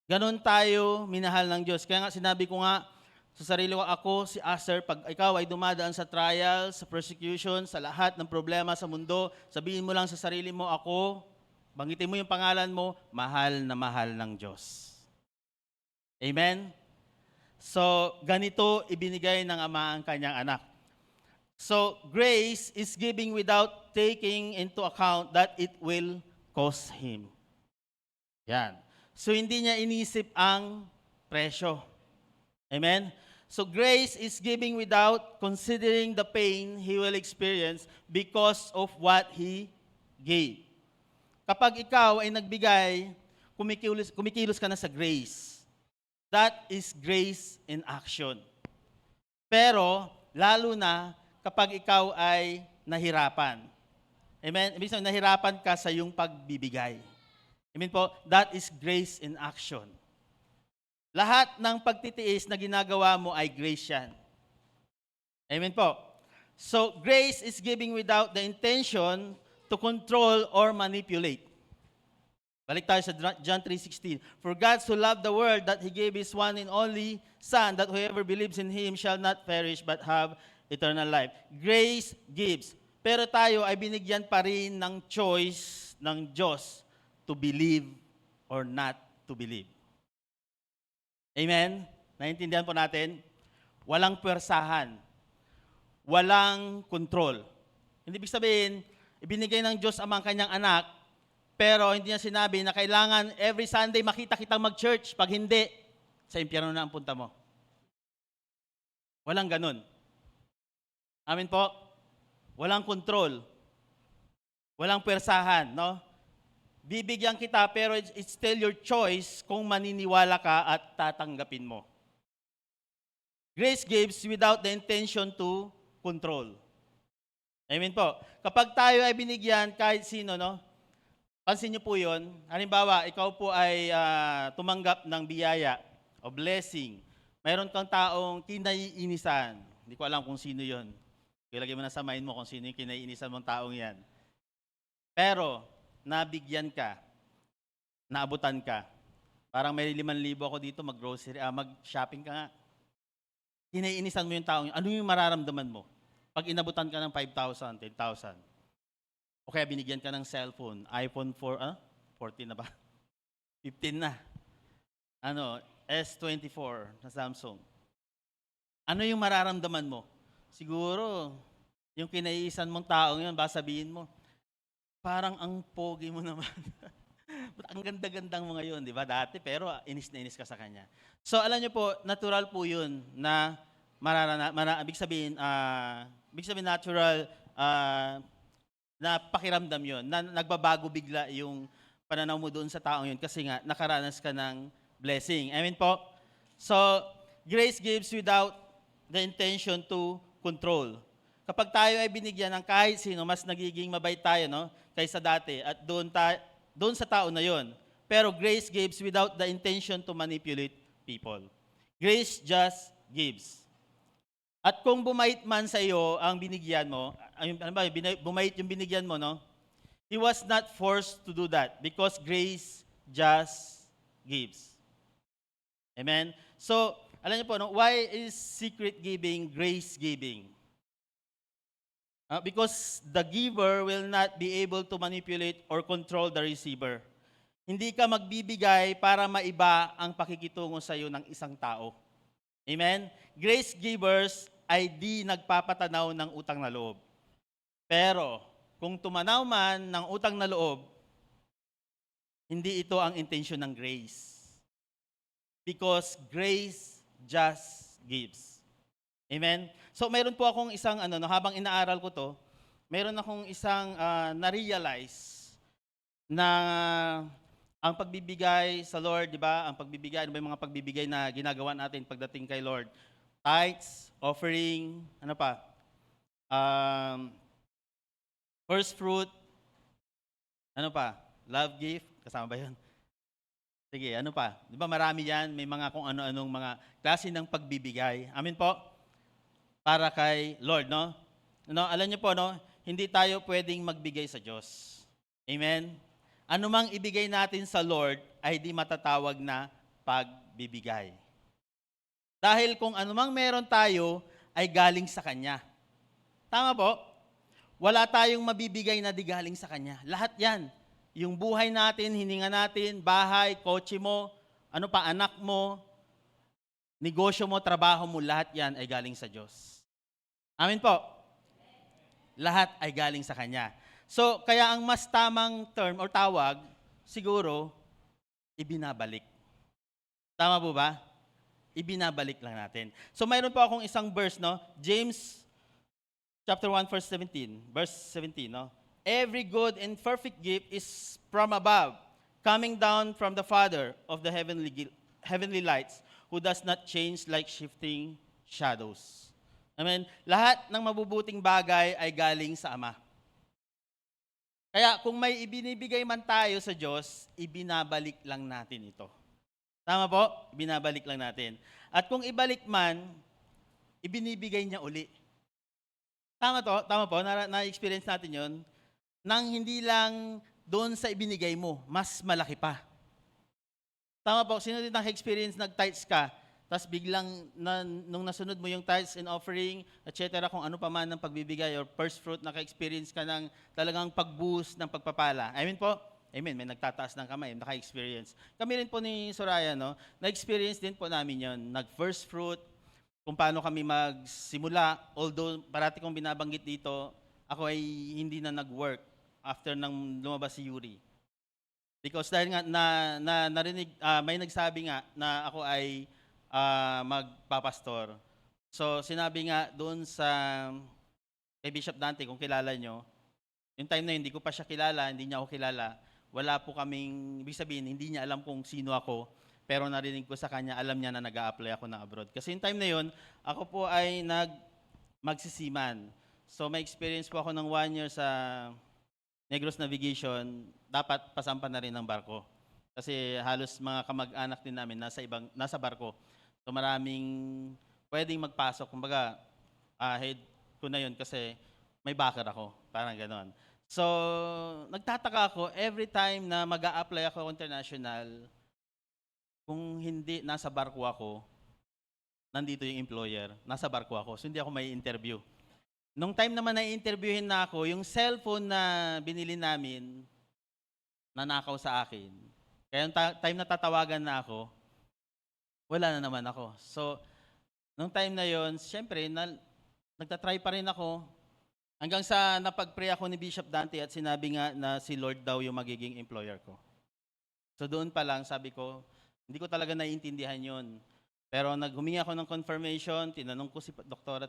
Ganon tayo minahal ng Diyos. Kaya nga sinabi ko nga, sa sarili ko, ako, si Aster, pag ikaw ay dumadaan sa trial, sa persecution, sa lahat ng problema sa mundo, sabihin mo lang sa sarili mo, ako, banggitin mo yung pangalan mo, mahal na mahal ng Diyos. Amen? So, ganito ibinigay ng Ama ang kanyang anak. So, grace is giving without taking into account that it will cost Him. Yan. So, hindi niya inisip ang presyo. Amen? So, grace is giving without considering the pain He will experience because of what He gave. Kapag ikaw ay nagbigay, kumikilos ka na sa grace. That is grace in action. Pero, lalo na kapag ikaw ay nahirapan. Amen? Ibig sabihin, nahirapan ka sa iyong pagbibigay. Amen po? That is grace in action. Lahat ng pagtitiis na ginagawa mo ay grace yan. Amen po? So, grace is giving without the intention to control or manipulate. Balik tayo sa John 3:16. For God so loved the world that He gave His one and only Son, that whoever believes in Him shall not perish but have eternal life. Grace gives. Pero tayo ay binigyan pa rin ng choice ng Diyos to believe or not to believe. Amen? Naintindihan po natin? Walang puwersahan. Walang control. Hindi ibig sabihin, ibinigay ng Diyos ang kanyang anak, pero hindi niya sinabi na kailangan every Sunday makita kitang mag-church. Pag hindi, sa impyerno na ang punta mo. Walang ganun. Amin po? Walang control. Walang puwersahan, no? Bibigyan kita pero it's still your choice kung maniniwala ka at tatanggapin mo. Grace gives without the intention to control. Amen po. Kapag tayo ay binigyan kahit sino, no? Pansin niyo po yun. Halimbawa, ikaw po ay tumanggap ng biyaya o blessing. Mayroon kang taong kinaiinisan. Hindi ko alam kung sino yun. Ilagay mo na sa mind mo kung sino yung kinaiinisan mong taong yan. Pero, nabigyan ka, naabutan ka. Parang may 5,000 ako dito, mag-shopping ka nga. Kinaiinisan mo yung taong yun. Ano yung mararamdaman mo? Pag inabutan ka ng 5,000, 10,000. O kaya binigyan ka ng cellphone, iPhone 14 na ba? 15 na. S24 na Samsung. Ano yung mararamdaman mo? Siguro, yung kinaiisan mong taong yun, baka sabihin mo, parang ang pogi mo naman. Ang ganda-gandang mga yun, di ba? Dati, pero inis na inis ka sa kanya. So, alam niyo po, natural po yun na ibig sabihin natural na pakiramdam yun, na nagbabago bigla yung pananaw mo doon sa taong yun kasi nga nakaranas ka ng blessing. Amen po? So, grace gives without the intention to control. Kapag tayo ay binigyan ng kahit sino, mas nagiging mabait tayo, no? Kaysa dati. At doon sa tao na yon. Pero grace gives without the intention to manipulate people. Grace just gives. At kung bumait man sa iyo ang binigyan mo, bumait yung binigyan mo, no? He was not forced to do that because grace just gives. Amen? So, alam niyo po, no? Why is secret giving grace giving? Because the giver will not be able to manipulate or control the receiver. Hindi ka magbibigay para maiba ang pakikitungo sa iyo ng isang tao. Amen? Grace givers ay di nagpapatanaw ng utang na loob. Pero, kung tumanaw man ng utang na loob, hindi ito ang intensyon ng grace. Because grace just gives. Amen? So, mayroon po akong isang, habang inaaral ko to, mayroon akong isang na-realize na ang pagbibigay sa Lord, di ba? Ang pagbibigay, ano ba yung mga pagbibigay na ginagawa natin pagdating kay Lord? Tithes, offering, first fruit, love gift, kasama ba yun? Sige, ano pa? Di ba marami yan? May mga kung ano-anong mga klase ng pagbibigay. Amin po? Para kay Lord, no? Alam niyo po, no? Hindi tayo pwedeng magbigay sa Diyos. Amen? Ano mang ibigay natin sa Lord ay di matatawag na pagbibigay. Dahil kung anumang meron tayo, ay galing sa Kanya. Tama po? Wala tayong mabibigay na di galing sa Kanya. Lahat yan. Yung buhay natin, hininga natin, bahay, kotse mo, ano pa, anak mo, negosyo mo, trabaho mo, lahat yan ay galing sa Diyos. Amin po? Lahat ay galing sa Kanya. So, kaya ang mas tamang term or tawag, siguro, ibinabalik. Tama po ba? Ibinabalik lang natin. So, mayroon po akong isang verse, no? James chapter 1, verse 17, no? Every good and perfect gift is from above, coming down from the Father of the heavenly lights, who does not change like shifting shadows. Amen? Lahat ng mabubuting bagay ay galing sa Ama. Kaya kung may ibinibigay man tayo sa Diyos, ibinabalik lang natin ito. Tama po? Ibinabalik lang natin. At kung ibalik man, ibinibigay niya uli. Tama po, na-experience natin yon. Nang hindi lang doon sa ibinigay mo, mas malaki pa. Tama po, sino din nag-experience, nag-tithes ka, tapos biglang nung nasunod mo yung tithes and offering, etc., kung ano pa man ng pagbibigay or first fruit, naka-experience ka ng talagang pag-boost ng pagpapala. I mean po, amen, may nagtataas ng kamay, naka-experience. Kami rin po ni Soraya, no? Na-experience din po namin yon, nag-first fruit, kung paano kami magsimula. Although parati kong binabanggit dito, ako ay hindi na nag-work after nang lumabas si Yuri. Because dahil nga narinig, may nagsabi nga na ako ay magpapastor. So sinabi nga doon sa kay Bishop Dante, kung kilala nyo, yung time na yun, hindi ko pa siya kilala, hindi niya ako kilala, wala po kaming, ibig sabihin, hindi niya alam kung sino ako, pero narinig ko sa kanya, alam niya na nag-a-apply ako ng abroad. Kasi yung time na yun, ako po ay magsisiman. So may experience po ako ng 1 year sa Negros Navigation, dapat pasampa na rin ng barko. Kasi halos mga kamag-anak din namin nasa barko. So maraming pwedeng magpasok. Kumbaga, head ko na yun kasi may backer ako. Parang ganon. So, nagtataka ako, every time na mag-a-apply ako international, kung hindi nasa barko ako, nandito yung employer, nasa barko ako, so hindi ako may interview. Nung time naman na i-interviewin na ako, yung cellphone na binili namin, nanakaw sa akin. Kaya yung time na tatawagan na ako, wala na naman ako. So, nung time na yon, siyempre, nagtatry pa rin ako, hanggang sa napag-pray ako ni Bishop Dante at sinabi nga na si Lord daw yung magiging employer ko. So doon pa lang, sabi ko, hindi ko talaga naiintindihan yon. Pero naghumingi ako ng confirmation, tinanong ko si Doktora,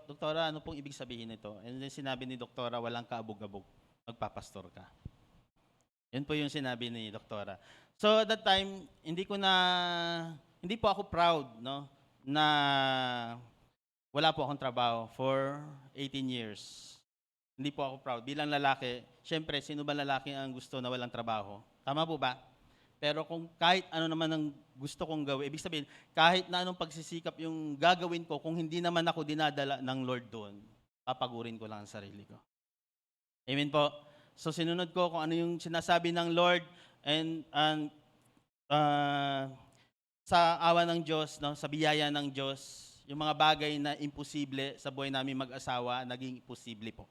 Doktora, ano pong ibig sabihin nito? And then sinabi ni Doktora, walang kaabog-abog, magpapastor ka. Yun po yung sinabi ni Doktora. So at that time, hindi po ako proud, no, na wala po akong trabaho for 18 years. Hindi po ako proud. Bilang lalaki, syempre, sino ba lalaki ang gusto na walang trabaho? Tama po ba? Pero kung kahit ano naman ang gusto kong gawin, ibig sabihin, kahit na anong pagsisikap yung gagawin ko, kung hindi naman ako dinadala ng Lord doon, papagurin ko lang ang sarili ko. Amen po? So sinunod ko kung ano yung sinasabi ng Lord and sa awa ng Diyos, no, sa biyaya ng Diyos, yung mga bagay na imposible sa buhay namin mag-asawa, naging posible po.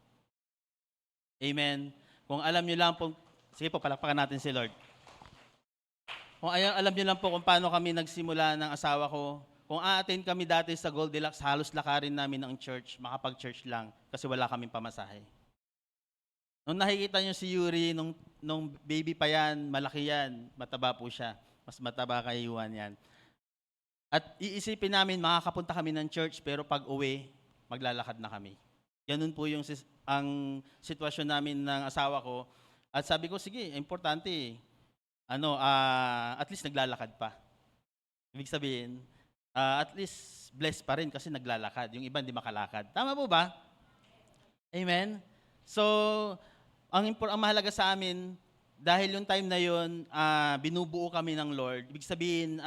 Amen. Kung alam nyo lang po, sige po, palakpakan natin si Lord. Kung alam nyo lang po kung paano kami nagsimula ng asawa ko, kung a-attend kami dati sa Goldilocks, halos lakarin namin ang church, makapag-church lang, kasi wala kaming pamasahe. Nung nakikita nyo si Yuri, nung baby pa yan, malaki yan, mataba po siya. Mas mataba kay Juan yan. At iisipin namin, makakapunta kami ng church, pero pag uwi, maglalakad na kami. Ganun po yung ang sitwasyon namin ng asawa ko. At sabi ko, sige, importante, at least naglalakad pa. Ibig sabihin, at least blessed pa rin kasi naglalakad. Yung iba hindi makalakad. Tama po ba? Amen? So, ang mahalaga sa amin, dahil yung time na yun, binubuo kami ng Lord. Ibig sabihin,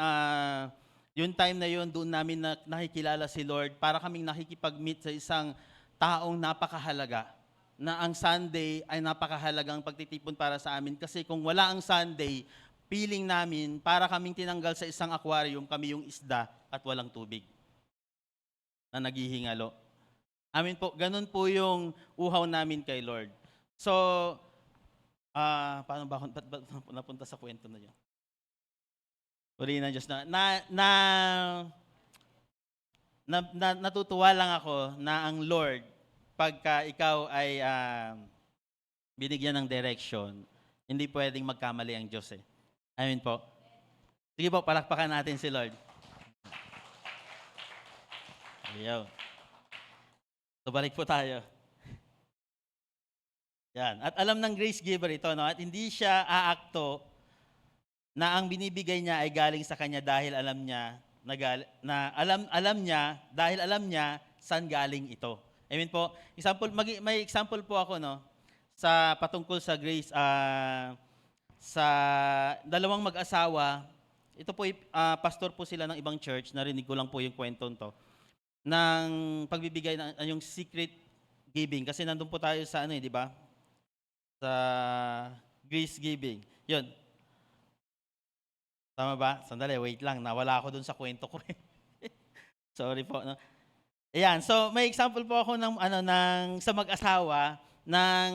yung time na yun, doon namin nakikilala si Lord para kaming nakikipag-meet sa isang taong napakahalaga na ang Sunday ay napakahalagang pagtitipon para sa amin. Kasi kung wala ang Sunday, feeling namin para kaming tinanggal sa isang aquarium, kami yung isda, at walang tubig na naghihingalo. Amin po, ganun po yung uhaw namin kay Lord. So, paano ba ako ba't napunta sa kwento na yun? Uri ng Diyos natutuwa lang ako na ang Lord, pagka ikaw ay binigyan ng direction, hindi pwedeng magkamali ang Diyos eh. Amen po. Sige po, palakpakan natin si Lord. Ayaw. So balik po tayo. Yan. At alam ng grace giver ito, no? At hindi siya aakto na ang binibigay niya ay galing sa kanya dahil alam niya alam niya saan galing ito. Amen po. May example po ako, no, sa patungkol sa grace sa dalawang mag-asawa. Ito po pastor po sila ng ibang church, narinig ko lang po yung kwento nito ng pagbibigay ng yung secret giving kasi nandun po tayo sa di ba? Sa grace giving. 'Yun. Tama ba? Sandali, wait lang. Nawala ako dun sa kwento ko. Sorry po, no. Ayan, so may example po ako ng sa mag-asawa ng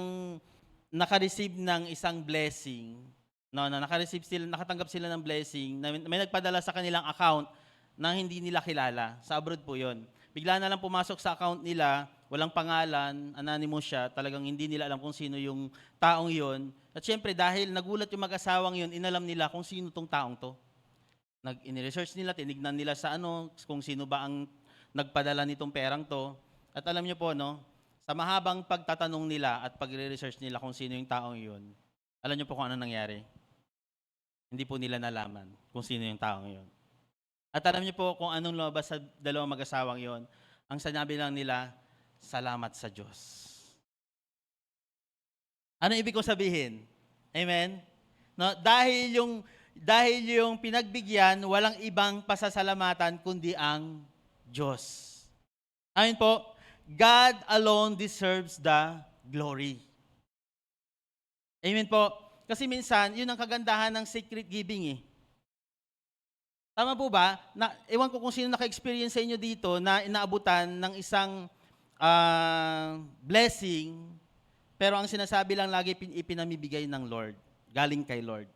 naka-receive ng isang blessing. No, nakatanggap sila ng blessing. May nagpadala sa kanilang account na hindi nila kilala. Sa abroad po 'yon. Bigla na lang pumasok sa account nila, walang pangalan, anonymous siya, talagang hindi nila alam kung sino yung taong 'yon. At syempre dahil nagulat yung mag-asawang 'yon, inalam nila kung sino tong taong 'to. Ini-research nila, tinignan nila sa kung sino ba ang nagpadala nitong perang 'to. At alam niyo po, no, sa mahabang pagtatanong nila at pagre-research nila kung sino yung taong 'yon, alam niyo po kung ano nangyari? Hindi po nila nalaman kung sino yung taong 'yon. At alam niyo po kung anong lumabas sa dalawang mag-asawang 'yon? Ang sinabi lang nila, salamat sa Diyos. Ano ibig kong sabihin? Amen? No, dahil yung pinagbigyan, walang ibang pasasalamatan kundi ang Diyos. Amen po? God alone deserves the glory. Amen po? Kasi minsan, yun ang kagandahan ng secret giving eh. Tama po ba? Ewan ko kung sino naka-experience sa inyo dito na inaabutan ng isang blessing, pero ang sinasabi lang lagi ipinamibigay ng Lord, galing kay Lord.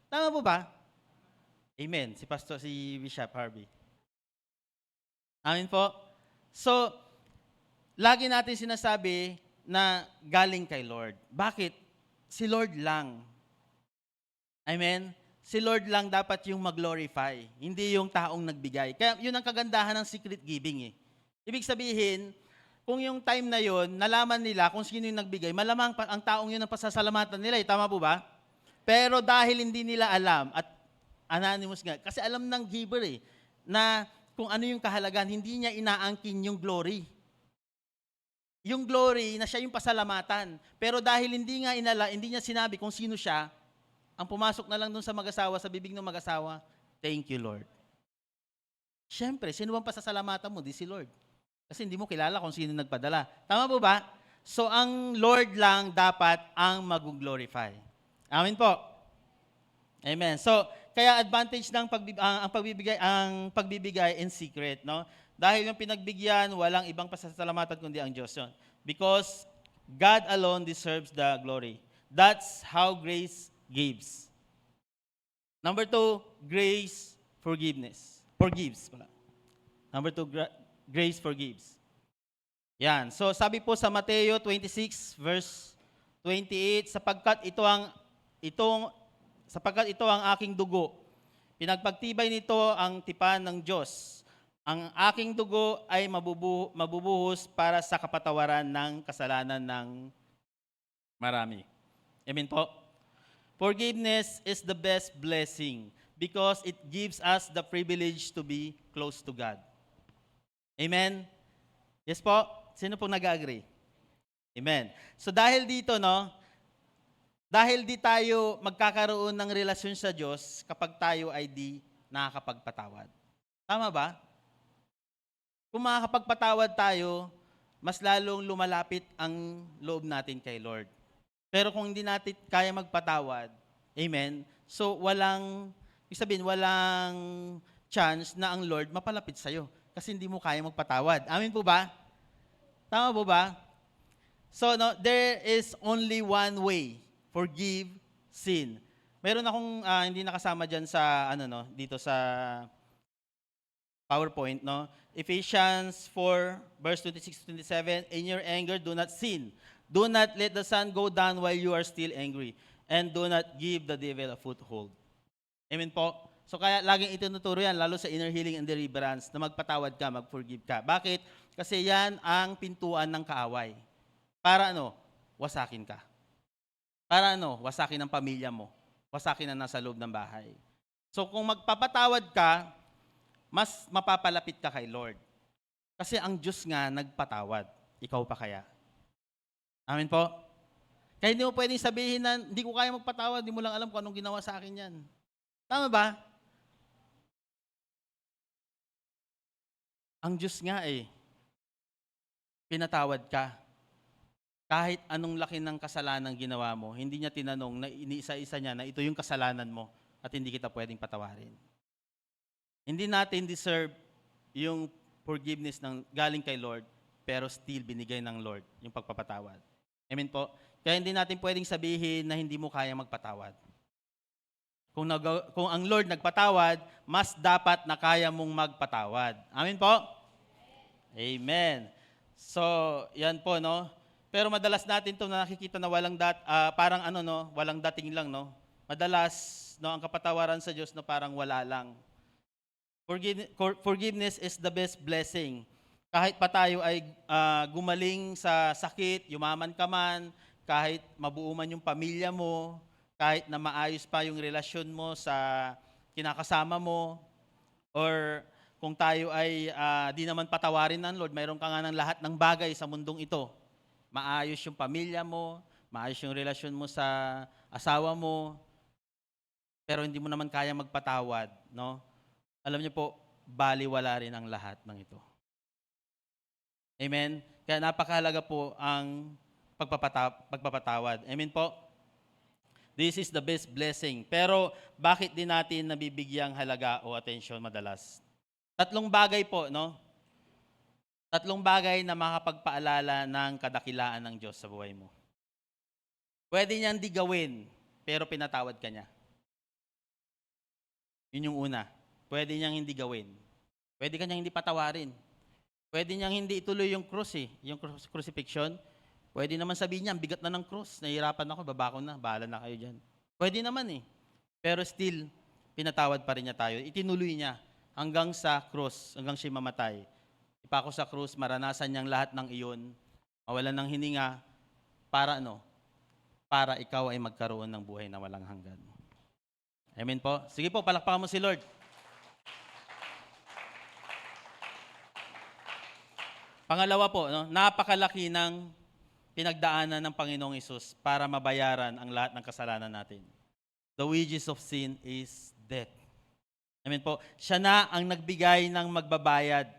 Tama po ba? Amen. Si Bishop Harvey. Amen po. So, lagi natin sinasabi na galing kay Lord. Bakit? Si Lord lang. Amen? Si Lord lang dapat yung mag-glorify, hindi yung taong nagbigay. Kaya yun ang kagandahan ng secret giving eh. Ibig sabihin, kung yung time na yun, nalaman nila kung sino yung nagbigay, malamang ang taong yun ang pasasalamatan nila eh. Tama po ba? Pero dahil hindi nila alam, at anonymous nga, kasi alam ng giver eh, na kung ano yung kahalagan, hindi niya inaangkin yung glory. Yung glory na siya yung pasalamatan. Pero dahil hindi niya sinabi kung sino siya, ang pumasok na lang dun sa mag-asawa, sa bibig ng mag-asawa, thank you, Lord. Siyempre, sino bang pasasalamatan mo? Di si Lord. Kasi hindi mo kilala kung sino nagpadala. Tama po ba? So, ang Lord lang dapat ang mag-glorify. Amen po. Amen. So, kaya advantage ng pagbibigay in secret, no? Dahil yung pinagbigyan, walang ibang pasasalamatan kundi ang Diyos yun. Because God alone deserves the glory. That's how grace gives. Number 2, grace forgives. Number 2, grace forgives. Yan. So sabi po sa Mateo 26 verse 28, sapagkat ito ang aking dugo. Pinagpagtibay nito ang tipan ng Diyos. Ang aking dugo ay mabubuhos para sa kapatawaran ng kasalanan ng marami. Amen po. Forgiveness is the best blessing because it gives us the privilege to be close to God. Amen? Yes po? Sino pong nag-agree? Amen. So dahil dito, no, dahil di tayo magkakaroon ng relasyon sa Diyos kapag tayo ay di nakakapagpatawad. Tama ba? Kung makakapagpatawad tayo, mas lalong lumalapit ang loob natin kay Lord. Pero kung hindi natin kaya magpatawad, amen, so walang chance na ang Lord mapalapit sa'yo kasi hindi mo kaya magpatawad. Amin po ba? Tama po ba? So, no, there is only one way. Forgive sin. Meron akong hindi nakasama dyan sa, dito sa PowerPoint, no? Ephesians 4, verse 26-27, in your anger, do not sin. Do not let the sun go down while you are still angry. And do not give the devil a foothold. Amen po? So kaya laging itinuturo yan, lalo sa inner healing and deliverance, na magpatawad ka, mag-forgive ka. Bakit? Kasi yan ang pintuan ng kaaway. Para wasakin ka. Para wasakin ang pamilya mo. Wasakin ang nasa loob ng bahay. So kung magpapatawad ka, mas mapapalapit ka kay Lord. Kasi ang Diyos nga nagpatawad. Ikaw pa kaya? Amen po? Kaya hindi mo pwedeng sabihin na hindi ko kaya magpatawad, hindi mo lang alam kung anong ginawa sa akin yan. Tama ba? Ang Diyos nga pinatawad ka. Kahit anong laki ng kasalanan ginawa mo, hindi niya tinanong na iniisa-isa niya na ito yung kasalanan mo at hindi kita pwedeng patawarin. Hindi natin deserve yung forgiveness ng galing kay Lord, pero still binigay ng Lord yung pagpapatawad. Amen po? Kaya hindi natin pwedeng sabihin na hindi mo kaya magpatawad. Kung ang Lord nagpatawad, mas dapat na kaya mong magpatawad. Amen po? Amen. So, yan po, no? Pero madalas natin ito nakikita na walang dating lang, no? Madalas, ang kapatawaran sa Diyos na parang wala lang. Forgiveness is the best blessing. Kahit pa tayo ay gumaling sa sakit, yumaman ka man, kahit mabuo man yung pamilya mo, kahit na maayos pa yung relasyon mo sa kinakasama mo, or kung tayo ay di naman patawarin ng Lord, mayroon ka nga ng lahat ng bagay sa mundong ito. Maayos yung pamilya mo, maayos yung relasyon mo sa asawa mo, pero hindi mo naman kaya magpatawad, no? Alam niyo po, baliwala rin ang lahat ng ito. Amen? Kaya napakahalaga po ang pagpapatawad. Amen po? This is the best blessing. Pero bakit din natin nabibigyang halaga o atensyon madalas? 3 bagay po, no? 3 bagay na makapagpaalala ng kadakilaan ng Diyos sa buhay mo. Pwede niyang di gawin, pero pinatawad ka niya. Yun yung una. Pwede niyang hindi gawin. Pwede ka niyang hindi patawarin. Pwede niyang hindi ituloy yung cross yung crucifixion. Pwede naman sabihin niya, ang bigat na ng cross, nahihirapan ako, baba ko na, bahala na kayo dyan. Pwede naman Pero still, pinatawad pa rin niya tayo. Itinuloy niya hanggang sa cross, hanggang siya mamatay. Ipako sa cross, maranasan niyang lahat ng iyon, mawalan ng hininga, para para ikaw ay magkaroon ng buhay na walang hanggan. Amen po? Sige po, palakpakan mo si Lord. Pangalawa po, napakalaki ng pinagdaanan ng Panginoong Hesus para mabayaran ang lahat ng kasalanan natin. The wages of sin is death. Amen po. Siya na ang nagbigay ng magbabayad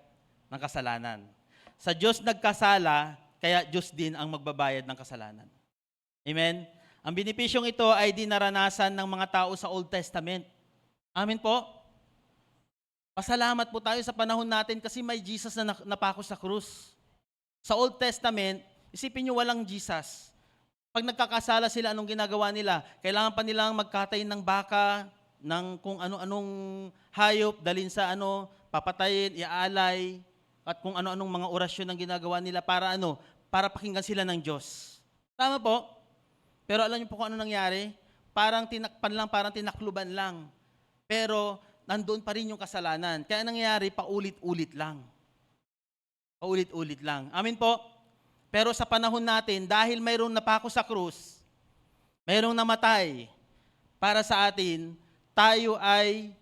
ng kasalanan. Sa Diyos nagkasala, kaya Diyos din ang magbabayad ng kasalanan. Amen? Ang benepisyong ito ay dinaranasan ng mga tao sa Old Testament. Amen po? Pasalamat po tayo sa panahon natin kasi may Jesus na napako sa krus. Sa Old Testament, isipin nyo walang Jesus. Pag nagkakasala sila, anong ginagawa nila? Kailangan pa nilang magkatay ng baka, ng kung ano-anong hayop, dalhin sa papatayin, iaalay, at kung ano-anong mga orasyon ang ginagawa nila para para pakinggan sila ng Diyos. Tama po? Pero alam niyo po kung ano nangyari? Parang tinakpan lang, parang tinakluban lang. Pero nandoon pa rin yung kasalanan. Kaya nangyayari, paulit-ulit lang. Paulit-ulit lang. Amin po? Pero sa panahon natin, dahil mayroong napako sa krus, mayroong namatay para sa atin, tayo ay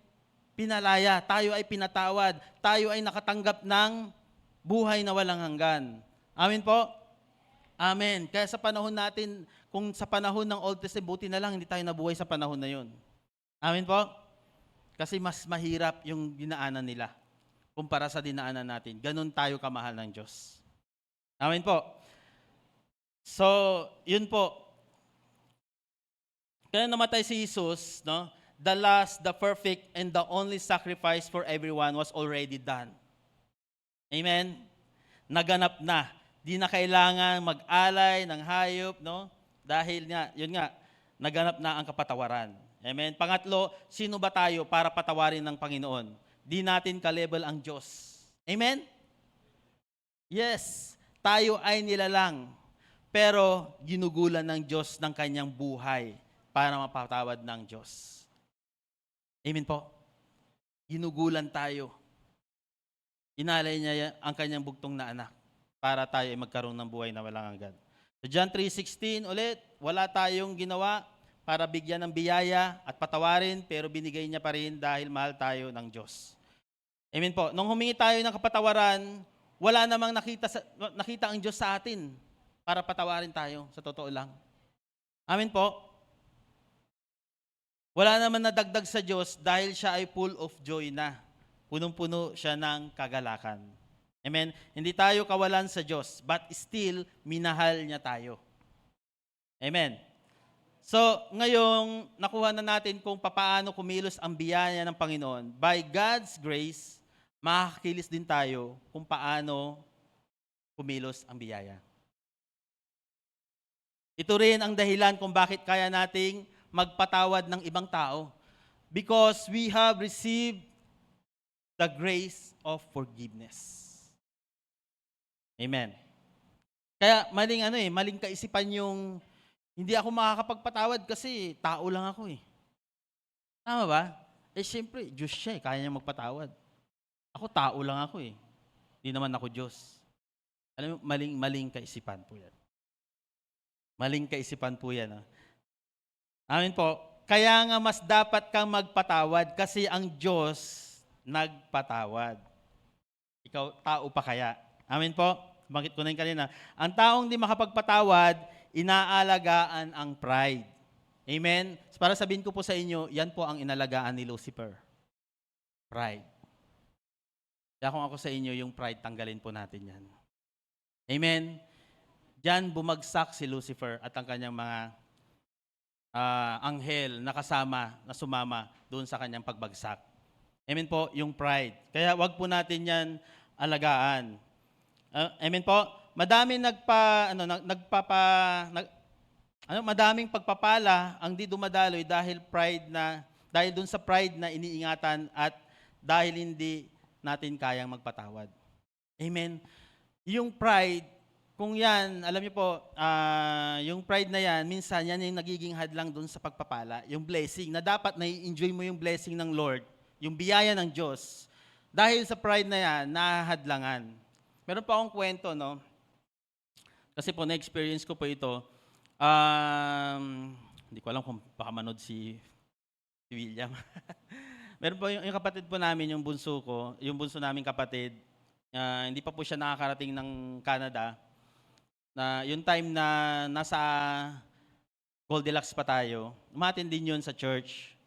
pinalaya, tayo ay pinatawad, tayo ay nakatanggap ng buhay na walang hanggan. Amin po? Amen. Kaya sa panahon natin, kung sa panahon ng Old Testament, buti na lang hindi tayo nabuhay sa panahon na yun. Amin po? Kasi mas mahirap yung dinaanan nila kumpara sa dinaanan natin. Ganon tayo kamahal ng Diyos. Amen po. So, yun po. Kaya namatay si Jesus, the last, the perfect, and the only sacrifice for everyone was already done. Amen? Naganap na. Di na kailangan mag-alay ng hayop, no? Dahil nga, yun nga, naganap na ang kapatawaran. Amen? Pangatlo, sino ba tayo para patawarin ng Panginoon? Di natin ka-level ang Diyos. Amen? Yes, tayo ay nilalang, pero ginugulan ng Diyos ng kanyang buhay para mapatawad ng Diyos. Amen po? Ginugulan tayo. Inalay niya ang kanyang bugtong na anak para tayo ay magkaroon ng buhay na walang hanggan. So John 3:16 ulit, wala tayong ginawa para bigyan ng biyaya at patawarin, pero binigay niya pa rin dahil mahal tayo ng Diyos. Amen po. Nung humingi tayo ng kapatawaran, wala namang nakita ang Diyos sa atin para patawarin tayo, sa totoo lang. Amen po. Wala naman nadagdag sa Diyos dahil siya ay full of joy na. Punong-puno siya ng kagalakan. Amen? Hindi tayo kawalan sa Diyos, but still, minahal niya tayo. Amen? So, ngayong nakuha na natin kung paano kumilos ang biyaya ng Panginoon, by God's grace, makakakilis din tayo kung paano kumilos ang biyaya. Ito rin ang dahilan kung bakit kaya nating magpatawad ng ibang tao. Because we have received the grace of forgiveness. Amen. Kaya maling kaisipan yung hindi ako makakapagpatawad kasi tao lang ako eh. Tama ba? Eh siyempre, Diyos siya eh, kaya niya magpatawad. Ako tao lang ako eh. Hindi naman ako Diyos. Alam mo, maling kaisipan po yan. Maling kaisipan po yan. Amen po. Kaya nga mas dapat kang magpatawad kasi ang Diyos nagpatawad. Ikaw, tao pa kaya? Amen po? Bakit ko na yun kanina? Ang taong di makapagpatawad, inaalagaan ang pride. Amen? Para sabihin ko po sa inyo, yan po ang inalagaan ni Lucifer. Pride. Kaya kung ako sa inyo, yung pride, tanggalin po natin yan. Amen? Diyan bumagsak si Lucifer at ang kanyang mga anghel na kasama, na sumama doon sa kanyang pagbagsak. Amen po, yung pride. Kaya wag po natin yan alagaan. Amen po? Madaming madaming pagpapala ang di dumadaloy dahil dun sa pride na iniingatan at dahil hindi natin kayang magpatawad. Amen. Yung pride, kung yan, alam niyo po, yung pride na yan, minsan yan yung nagiging hadlang dun sa pagpapala, yung blessing, na dapat na-enjoy mo yung blessing ng Lord, yung biyaya ng Diyos. Dahil sa pride na yan, nahadlangan. Meron pa akong kwento, no? Kasi po, na-experience ko po ito. Hindi ko alam kung baka manood si William. Meron po yung kapatid po namin, yung bunso ko, yung bunso naming kapatid, hindi pa po siya nakakarating ng Canada. Na yung time na nasa Goldilocks pa tayo, umattend din yun sa church.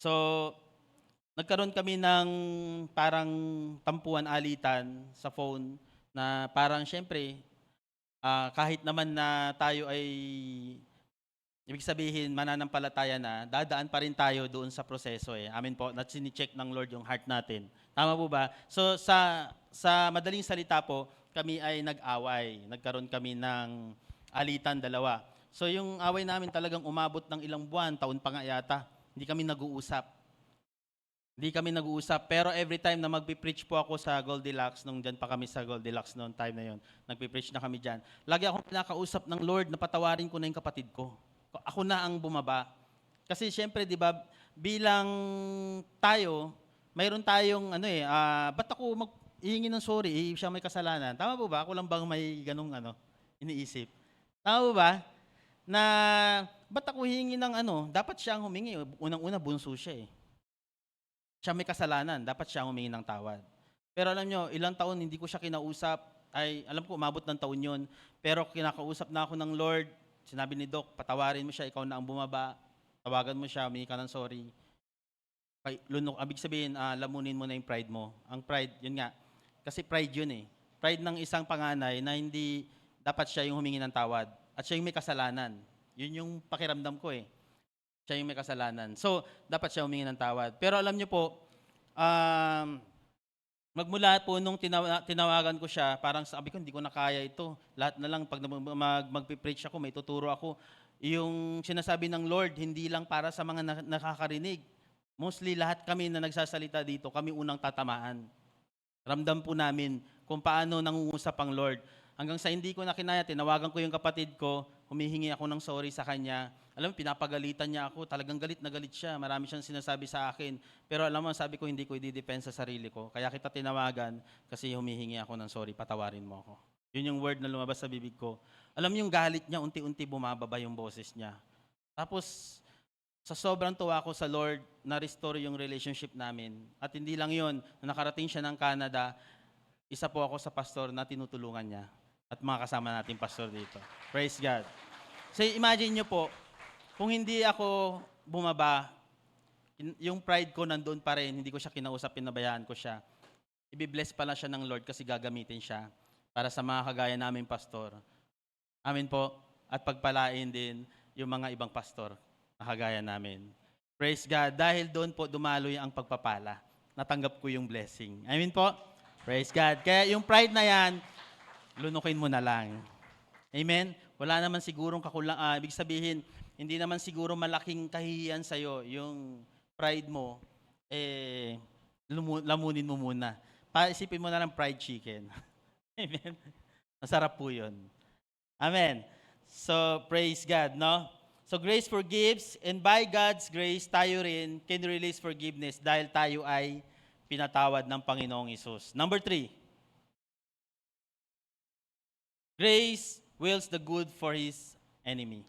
So, nagkaroon kami ng parang tampuan, alitan sa phone na parang syempre, kahit naman na tayo ay, ibig sabihin, mananampalataya na, dadaan pa rin tayo doon sa proseso eh. Amin po, na sini-check ng Lord yung heart natin. Tama po ba? So sa madaling salita po, kami ay nag-away. Nagkaroon kami ng alitan, dalawa. So yung away namin talagang umabot ng ilang buwan, taon pa nga yata. Hindi kami nag-uusap. Pero every time na magpipreach po ako sa Goldilocks, nung dyan pa kami sa Goldilocks noong time na yon, nagpipreach na kami dyan, lagi akong pinakausap ng Lord na patawarin ko na yung kapatid ko. Ako na ang bumaba. Kasi syempre, di ba, bilang tayo, mayroon tayong, ba't ako hihingi ng sorry, siya may kasalanan. Tama po ba? Ako lang bang may ganung iniisip? Tama po ba? Na, ba't ako hihingi ng dapat siya ang humingi. Unang-una, bunso siya eh. Siya may kasalanan, dapat siya humingi ng tawad. Pero alam nyo, ilang taon hindi ko siya kinausap, alam ko umabot ng taon yun, pero kinakausap na ako ng Lord, sinabi ni Doc, patawarin mo siya, ikaw na ang bumaba, tawagan mo siya, humingi ka ng sorry. Abig sabihin, lamunin mo na yung pride mo. Ang pride, yun nga, kasi pride yun eh. Pride ng isang panganay na hindi dapat siya yung humingi ng tawad at siya yung may kasalanan. Yun yung pakiramdam ko eh. Siya yung may kasalanan. So, dapat siya humingi ng tawad. Pero alam niyo po, magmula po nung tinawagan ko siya, parang sabi ko, hindi ko na kaya ito. Lahat na lang, pag magpipreach ako, may tuturo ako. Yung sinasabi ng Lord, hindi lang para sa mga nakakarinig. Mostly lahat kami na nagsasalita dito, kami unang tatamaan. Ramdam po namin kung paano nangungusap ang Lord. Hanggang sa hindi ko na kinaya, tinawagan ko yung kapatid ko, humihingi ako ng sorry sa kanya. Alam mo, pinapagalitan niya ako, talagang galit na galit siya. Marami siyang sinasabi sa akin. Pero alam mo, sabi ko, hindi ko i-defense sa sarili ko. Kaya kita tinawagan kasi humihingi ako ng sorry, patawarin mo ako. Yun yung word na lumabas sa bibig ko. Alam mo yung galit niya, unti-unti bumababa yung boses niya. Tapos, sa sobrang tuwa ko sa Lord, na-restore yung relationship namin. At hindi lang yun, nung nakarating siya ng Canada, isa po ako sa pastor na tinutulungan niya. At mga kasama nating pastor dito. Praise God. So imagine nyo po, kung hindi ako bumaba, yung pride ko nandun pa rin, hindi ko siya kinausap, pinabayaan ko siya. Ibibless pala siya ng Lord kasi gagamitin siya para sa mga kagaya naming pastor. Amin po. At pagpalain din yung mga ibang pastor na kagaya namin. Praise God. Dahil doon po dumaloy ang pagpapala. Natanggap ko yung blessing. Amin po. Praise God. Kaya yung pride na yan, lunukin mo na lang. Amen? Wala naman sigurong ibig sabihin, hindi naman siguro malaking kahihiyan sa'yo yung pride mo, lamunin mo muna. Paisipin mo na lang fried chicken. Amen? Masarap po yun. Amen? So, praise God, no? So, grace forgives, and by God's grace, tayo rin can release forgiveness dahil tayo ay pinatawad ng Panginoong Hesus. Number 3, grace wills the good for his enemy.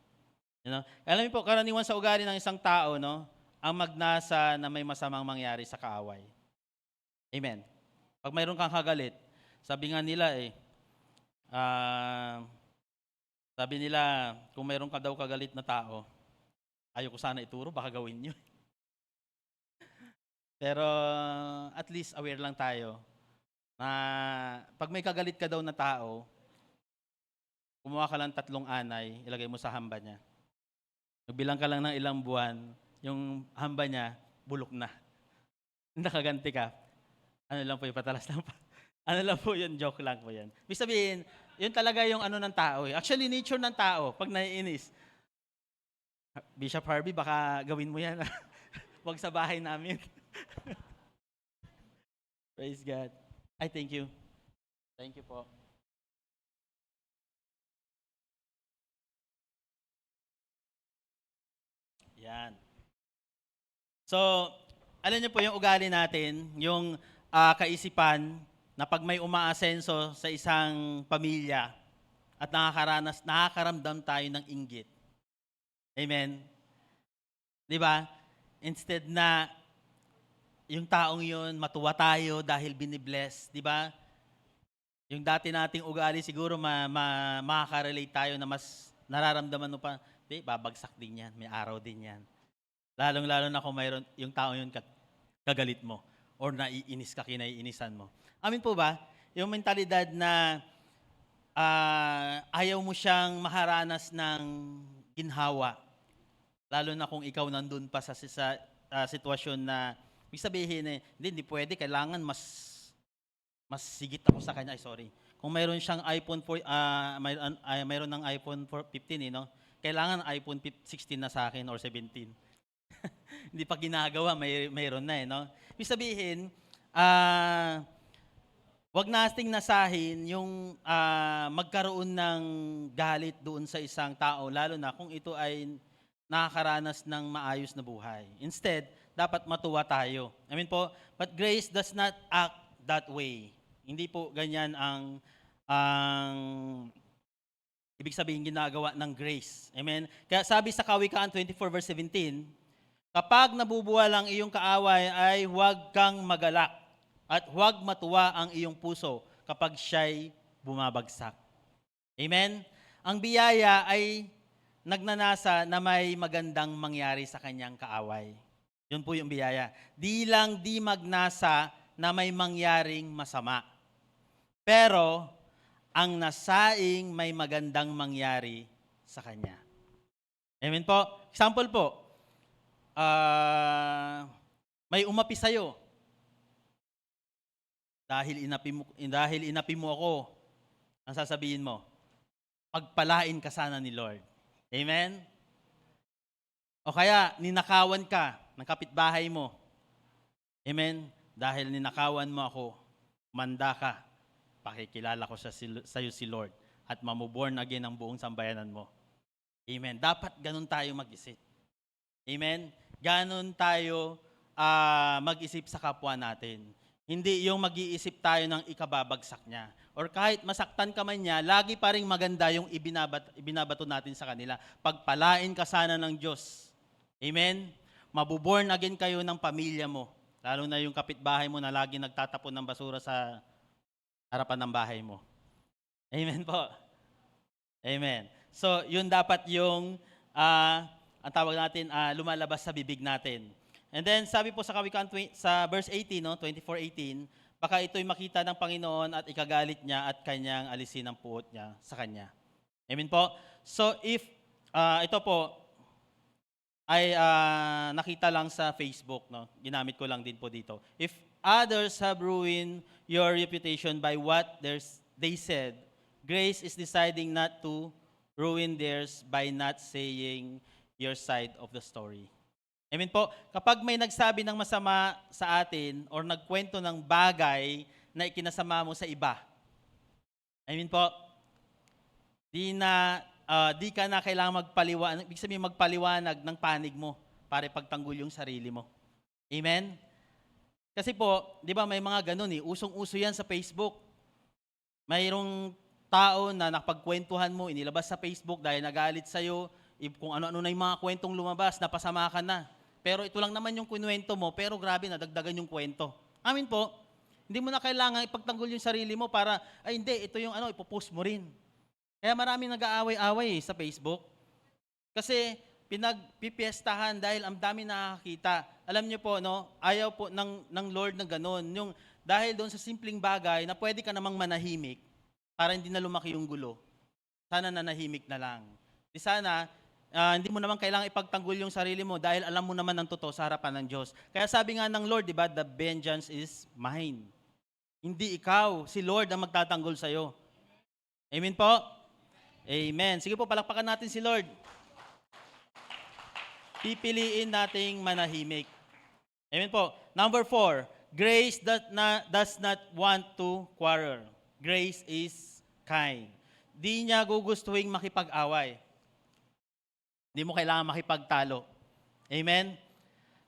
You know? Alam niyo po, karaniwan sa ugali ng isang tao, no, ang magnasa na may masamang mangyari sa kaaway. Amen. Pag mayroon kang kagalit, sabi nga nila sabi nila, kung mayroon ka daw kagalit na tao, ayoko sana ituro, baka gawin nyo. Pero at least aware lang tayo na pag may kagalit ka daw na tao, kumuha ka lang 3 anay, ilagay mo sa hamba niya. Nagbilang ka lang ng ilang buwan, yung hamba niya, bulok na. Nakaganti ka. Ano lang po yung patalas lang pa. Ano lang po yun, joke lang po yan. Ibig sabihin, yun talaga yung ano ng tao. Actually, nature ng tao, pag naiinis. Bishop Harvey, baka gawin mo yan. Huwag sa bahay namin. Praise God. I thank you. Thank you po. Yan. So, alam niyo po yung ugali natin, yung kaisipan na pag may umaasenso sa isang pamilya at nakakaramdam tayo ng inggit. Amen? Di ba? Instead na yung taong yun, matuwa tayo dahil binibless. Di ba? Yung dati nating ugali siguro makaka-relate tayo na mas nararamdaman mo pa, babagsak din yan, may araw din yan. Lalong-lalo na kung mayroon yung tao yun kagalit mo or naiinis ka, kinaiinisan mo. Amin po ba? Yung mentalidad na ayaw mo siyang maharanas ng ginhawa. Lalo na kung ikaw nandun pa sa sitwasyon na, ibig sabihin hindi pwede, kailangan mas sigit ako sa kanya. Kung mayroon siyang iPhone 4, mayroon ng iPhone 15, no? Kailangan iPhone 16 na sa akin or 17. Hindi pa ginagawa, mayroon na no? Ibig sabihin, wag nating nasahin yung magkaroon ng galit doon sa isang tao, lalo na kung ito ay nakakaranas ng maayos na buhay. Instead, dapat matuwa tayo. I mean po, but grace does not act that way. Hindi po ganyan ang ibig sabihin ginagawa ng grace. Amen? Kaya sabi sa Kawikaan 24 verse 17, kapag nabubuwal ang iyong kaaway ay huwag kang magalak at huwag matuwa ang iyong puso kapag siya'y bumabagsak. Amen? Ang biyaya ay nagnanasa na may magandang mangyari sa kanyang kaaway. Yun po yung biyaya. Di lang di magnasa na may mangyaring masama. Pero ang nasaing may magandang mangyari sa kanya. Amen po? Example po, may umapi sa'yo. Dahil inapi mo ako, ang sasabihin mo, pagpalain ka sana ni Lord. Amen? O kaya, ninakawan ka ng kapitbahay mo. Amen? Dahil ninakawan mo ako, manda ka, pakikilala ko sa'yo si Lord at mamuborn again ang buong sambayanan mo. Amen? Dapat ganun tayo mag-isip. Amen? Ganun tayo mag-isip sa kapwa natin. Hindi yung mag-iisip tayo ng ikababagsak niya. Or kahit masaktan ka man niya, lagi pa rin maganda yung ibinabato natin sa kanila. Pagpalain ka sana ng Diyos. Amen? Mabuborn again kayo ng pamilya mo. Lalo na yung kapitbahay mo na lagi nagtatapon ng basura sa harapan ng bahay mo. Amen po. Amen. So, yun dapat yung, ang tawag natin, lumalabas sa bibig natin. And then, sabi po sa Kawikaan, sa verse 18, no, 24:18, baka ito'y makita ng Panginoon at ikagalit niya at kanyang alisin ang puot niya sa kanya. Amen po. So, if, ito po, ay nakita lang sa Facebook, no? Ginamit ko lang din po dito. If others have ruined your reputation by what they said, grace is deciding not to ruin theirs by not saying your side of the story. Amen po. Kapag may nagsabi ng masama sa atin or nagkwento ng bagay na ikinasama mo sa iba, amen po, di ka na kailangan magpaliwanag, ibig sabihin magpaliwanag ng panig mo para ipagtanggol yung sarili mo. Amen? Kasi po, di ba may mga ganun usong-uso yan sa Facebook. Mayroong tao na nakapagkwentuhan mo, inilabas sa Facebook dahil nagalit sa'yo, kung ano-ano na yung mga kwentong lumabas, napasama ka na. Pero ito lang naman yung kinuwento mo, pero grabe, nadagdagan yung kwento. Amin po, hindi mo na kailangan ipagtanggol yung sarili mo para, ay hindi, ito yung ipopost mo rin. Kaya maraming nag-aaway-away sa Facebook. Kasi pinagpipiestahan dahil ang dami nakakita. Alam niyo po, no, ayaw po ng Lord na gano'n. Yung, dahil doon sa simpleng bagay na pwede ka namang manahimik para hindi na lumaki yung gulo. Sana nanahimik na lang. Di sana, hindi mo naman kailangan ipagtanggol yung sarili mo dahil alam mo naman ang totoo sa harapan ng Diyos. Kaya sabi nga ng Lord, di ba, the vengeance is mine. Hindi ikaw, si Lord ang magtatanggol sa'yo. Amen po? Amen. Sige po, palakpakan natin si Lord. Pipiliin nating manahimik. Amen po. Number 4, grace does not want to quarrel. Grace is kind. Di niya gugustuhin makipag-away. Hindi mo kailangan makipagtalo. Amen?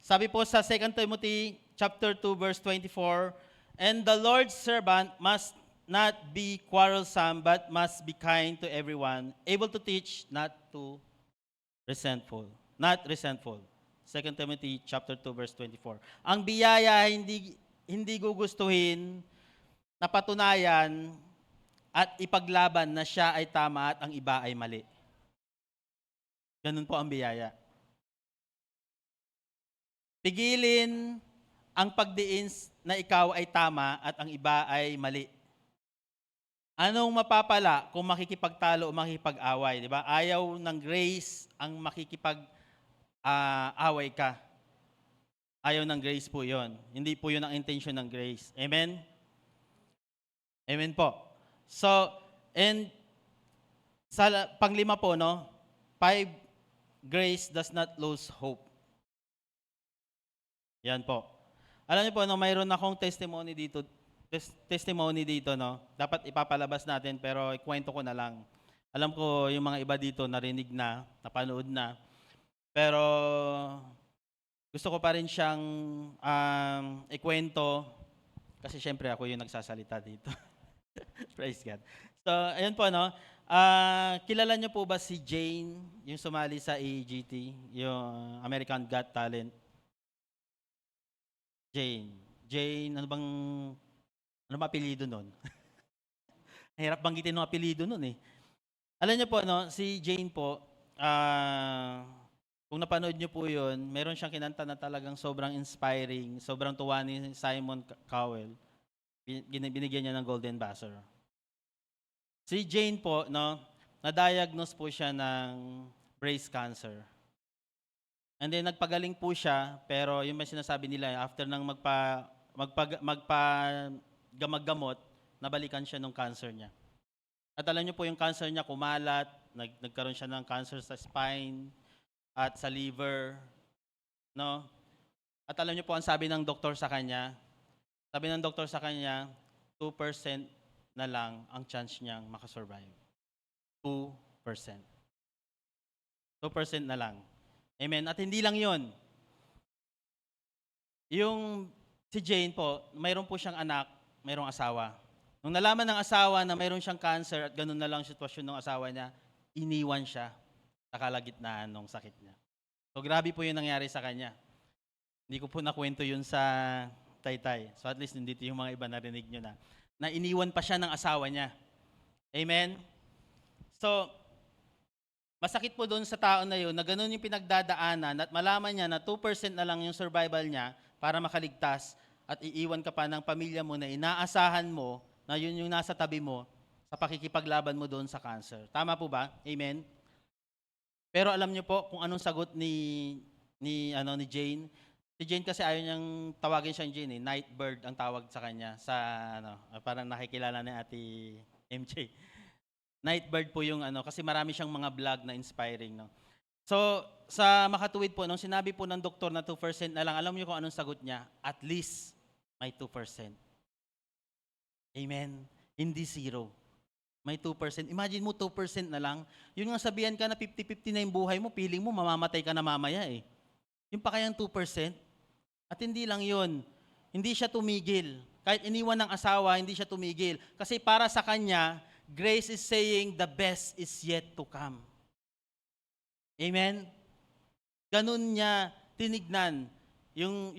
Sabi po sa 2 Timothy chapter 2 verse 24, and the Lord's servant must not be quarrelsome, but must be kind to everyone, able to teach, not resentful. 2 Timothy chapter 2 verse 24. Ang biyaya hindi gugustuhin na patunayan at ipaglaban na siya ay tama at ang iba ay mali. Ganun po ang biyaya. Pigilin ang pagdiin na ikaw ay tama at ang iba ay mali. Anong mapapala kung makikipagtalo o makikipag-away? Di ba? Ayaw ng grace ang makikipag-away ka. Ayaw ng grace po yon. Hindi po yun ang intention ng grace. Amen? Amen po. So, and sa panglima po, no? 5, grace does not lose hope. Yan po. Alam niyo po, no, mayroon akong testimony dito, no? Dapat ipapalabas natin, pero ikwento ko na lang. Alam ko yung mga iba dito narinig na, napanood na. Pero gusto ko pa rin siyang ikwento kasi syempre ako yung nagsasalita dito. Praise God. So, ayun po, no? Kilala niyo po ba si Jane, yung sumali sa AGT, yung American Got Talent? Jane, ano ba apelyido nun? Hirap banggitin ng apelyido nun eh. Alam niyo po, no, si Jane po, kung napanood niyo po yun, meron siyang kinanta na talagang sobrang inspiring, sobrang tuwa ni Simon Cowell. Binigyan niya ng Golden Buzzer. Si Jane po, no, na-diagnose po siya ng breast cancer. And then nagpagaling po siya, pero yung may sinasabi nila, after nang gamot, nabalikan siya ng cancer niya. At alam niyo po yung cancer niya kumalat, nagkaroon siya ng cancer sa spine at sa liver, no? At alam niyo po ang sabi ng doktor sa kanya, 2% na lang ang chance niyang makasurvive. 2%. 2% na lang. Amen. At hindi lang 'yon. Yung si Jane po, mayroon po siyang anak, mayroong asawa. Nung nalaman ng asawa na mayroon siyang cancer at ganun na lang ang sitwasyon ng asawa niya, iniwan siya sa kalagitnaan ng sakit niya. So grabe po yung nangyari sa kanya. Hindi ko po nakwento yun sa Taytay. So at least nandito yung mga iba narinig nyo na iniwan pa siya ng asawa niya. Amen? So, masakit po doon sa tao na yun na ganun yung pinagdadaanan at malaman niya na 2% na lang yung survival niya para makaligtas at iiwan ka pa ng pamilya mo na inaasahan mo na yun yung nasa tabi mo sa pakikipaglaban mo doon sa cancer. Tama po ba? Amen? Pero alam niyo po kung anong sagot ni Jane? Si Jane kasi ayaw niyang tawagin siyang Jane, Night bird ang tawag sa kanya sa parang nakikilala ni Ate MJ. Night bird po yung kasi marami siyang mga vlog na inspiring, no. So, sa makatuwid po nung sinabi po ng doktor na 2% na lang, alam niyo kung anong sagot niya? At least may 2%. Amen. Hindi zero. May 2%. Imagine mo 2% na lang. Yun nga sabihan ka na 50-50 na yung buhay mo, feeling mo mamamatay ka na mamaya eh. Yung pa kayang 2%. At hindi lang yun. Hindi siya tumigil. Kahit iniwan ng asawa, hindi siya tumigil. Kasi para sa kanya, grace is saying the best is yet to come. Amen? Ganun niya tinignan yung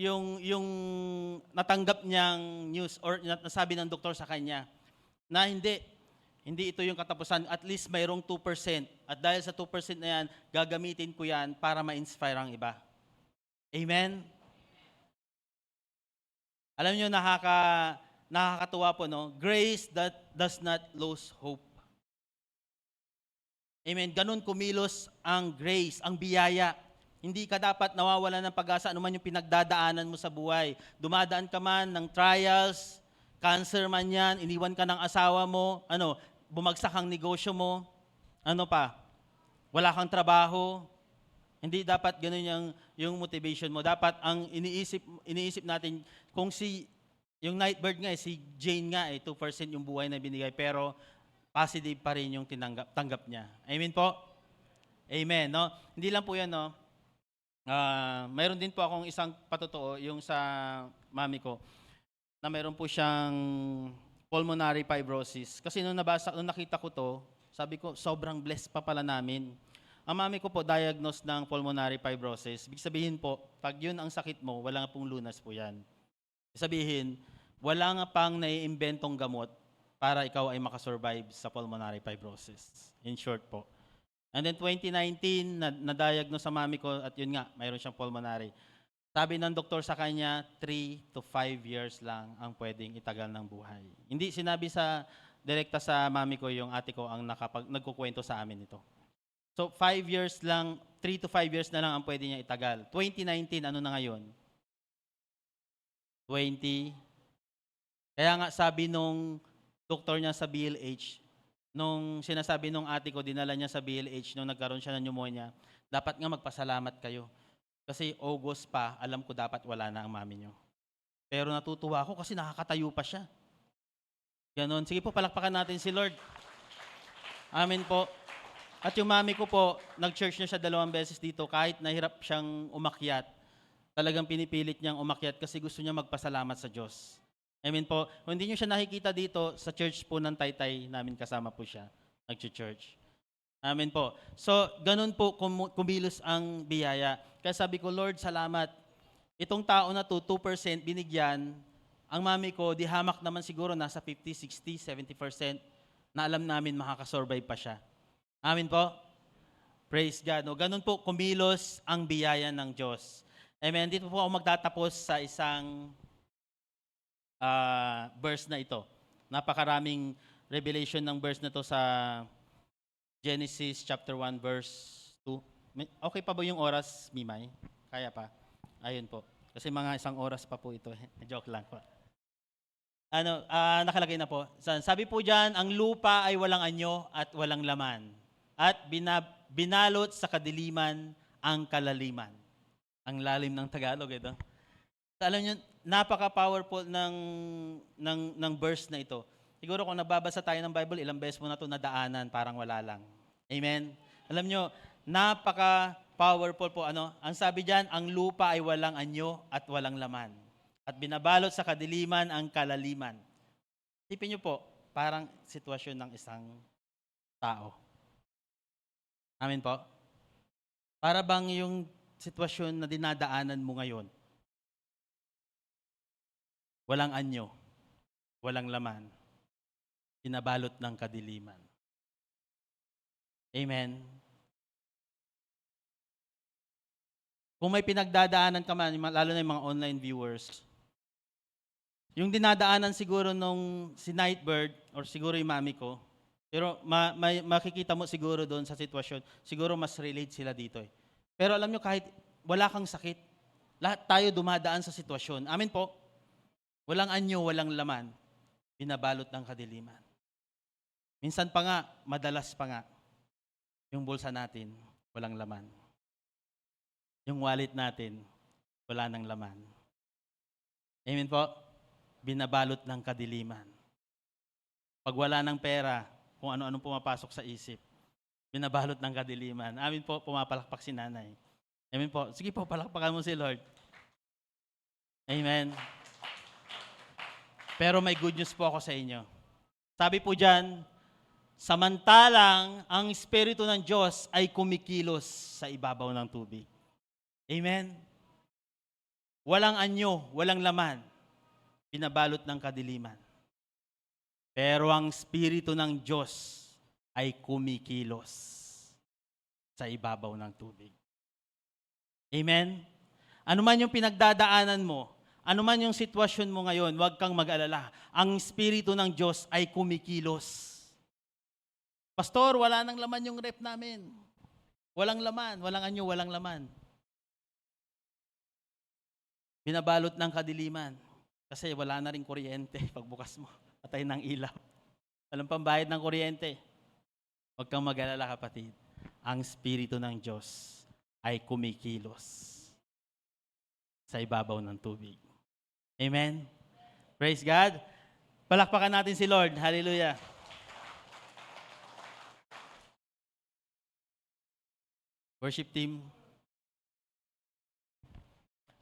natanggap niyang news or nasabi ng doktor sa kanya na hindi ito yung katapusan. At least mayroong 2%. At dahil sa 2% na yan, gagamitin ko yan para ma-inspire ang iba. Amen? Alam niyo, nakakatuwa po, no? Grace that does not lose hope. Amen? Ganun kumilos ang grace, ang biyaya. Hindi ka dapat nawawala ng pag-asa anuman yung pinagdadaanan mo sa buhay. Dumadaan ka man ng trials, cancer man yan, iniwan ka ng asawa mo, bumagsak ang negosyo mo, wala kang trabaho. Hindi dapat ganun yung motivation mo. Dapat ang iniisip natin, kung yung Nightbird nga, si Jane nga, 2% yung buhay na binigay, pero positive pa rin yung tanggap niya. Amen po? Amen, no? Hindi lang po yan, no? Mayroon din po akong isang patotoo, yung sa mami ko, na mayroon po siyang pulmonary fibrosis. Kasi nung nakita ko to, sabi ko, sobrang blessed pa pala namin. Ang mami ko po diagnosed ng pulmonary fibrosis. Ibig sabihin po, pag yun ang sakit mo, wala nga pong lunas po yan. Ibig sabihin, wala nga pang naiimbentong gamot para ikaw ay makasurvive sa pulmonary fibrosis. In short po. And then 2019, na-diagnose sa mami ko at yun nga, mayroon siyang pulmonary. Sabi ng doktor sa kanya, 3 to 5 years lang ang pwedeng itagal ng buhay. Hindi sinabi direkta sa mami ko, yung ate ko ang nagkukwento sa amin ito. So 5 years lang, 3 to 5 years na lang ang pwede niya itagal. 2019, ano na ngayon? 20. Kaya nga sabi nung doktor niya sa BLH, nung sinasabi nung ate ko, dinala niya sa BLH nung nagkaroon siya ng pneumonia, dapat nga magpasalamat kayo. Kasi August pa, alam ko dapat wala na ang mami niyo. Pero natutuwa ako kasi nakakatayo pa siya. Ganon. Sige po, palakpakan natin si Lord. Amen po. At yung mami ko po, nag-church na siya 2 beses dito kahit nahirap siyang umakyat. Talagang pinipilit niyang umakyat kasi gusto niya magpasalamat sa Diyos. Amen po. Kung hindi niyo siya nakikita dito, sa church po ng Taytay namin kasama po siya, nag-church. Amen po. So, ganun po kumilos ang biyaya. Kaya sabi ko, Lord, salamat. Itong tao na to, 2% binigyan, ang mami ko, di hamak naman siguro nasa 50, 60, 70% na alam namin makakasurvive pa siya. Amen po? Praise God. No? Ganun po kumilos ang biyaya ng Diyos. Amen. Dito po ako magtatapos sa isang verse na ito. Napakaraming revelation ng verse na to sa Genesis chapter 1 verse 2. Okay pa ba yung oras, Mimay? Kaya pa? Ayun po. Kasi mga 1 oras pa po ito. Joke lang po. Nakalagay na po. Sabi po dyan, ang lupa ay walang anyo at walang laman. At binalot sa kadiliman ang kalaliman. Ang lalim ng Tagalog ito. Alam niyo, napaka-powerful ng verse na ito. Siguro kung nababasa tayo ng Bible, ilang beses mo na ito nadaanan, parang wala lang. Amen? Alam niyo, napaka-powerful po. Ang sabi diyan, ang lupa ay walang anyo at walang laman. At binabalot sa kadiliman ang kalaliman. Isipin niyo po, parang sitwasyon ng isang tao. Amen po? Para bang yung sitwasyon na dinadaanan mo ngayon, walang anyo, walang laman, binabalot ng kadiliman. Amen? Kung may pinagdadaanan ka man, lalo na yung mga online viewers, yung dinadaanan siguro nung si Nightbird, or siguro yung mami ko, pero makikita mo siguro doon sa sitwasyon, siguro mas relate sila dito eh. Pero alam nyo, kahit wala kang sakit, lahat tayo dumadaan sa sitwasyon. Amin po? Walang anyo, walang laman, binabalot ng kadiliman. Minsan pa nga, madalas pa nga, yung bulsa natin, walang laman. Yung wallet natin, wala nang laman. Amen po? Binabalot ng kadiliman. Pag wala ng pera, kung ano-anong pumapasok sa isip, binabalot ng kadiliman. Amin po, pumapalakpak si nanay. Amen po. Sige po, palakpakan mo si Lord. Amen. Pero may good news po ako sa inyo. Sabi po dyan, samantalang ang Espiritu ng Diyos ay kumikilos sa ibabaw ng tubig. Amen. Walang anyo, walang laman, binabalot ng kadiliman. Pero ang Espiritu ng Diyos ay kumikilos sa ibabaw ng tubig. Amen? Ano man yung pinagdadaanan mo, ano man yung sitwasyon mo ngayon, huwag kang mag-alala. Ang Espiritu ng Diyos ay kumikilos. Pastor, wala nang laman yung rep namin. Walang laman, walang anyo, walang laman. Binabalot ng kadiliman. Kasi wala na rin kuryente pagbukas mo. Patay ng ilaw. Walang pambayad ng kuryente. Huwag kang mag-alala, kapatid. Ang Espiritu ng Diyos ay kumikilos sa ibabaw ng tubig. Amen? Praise God. Palakpakan natin si Lord. Hallelujah. Worship team.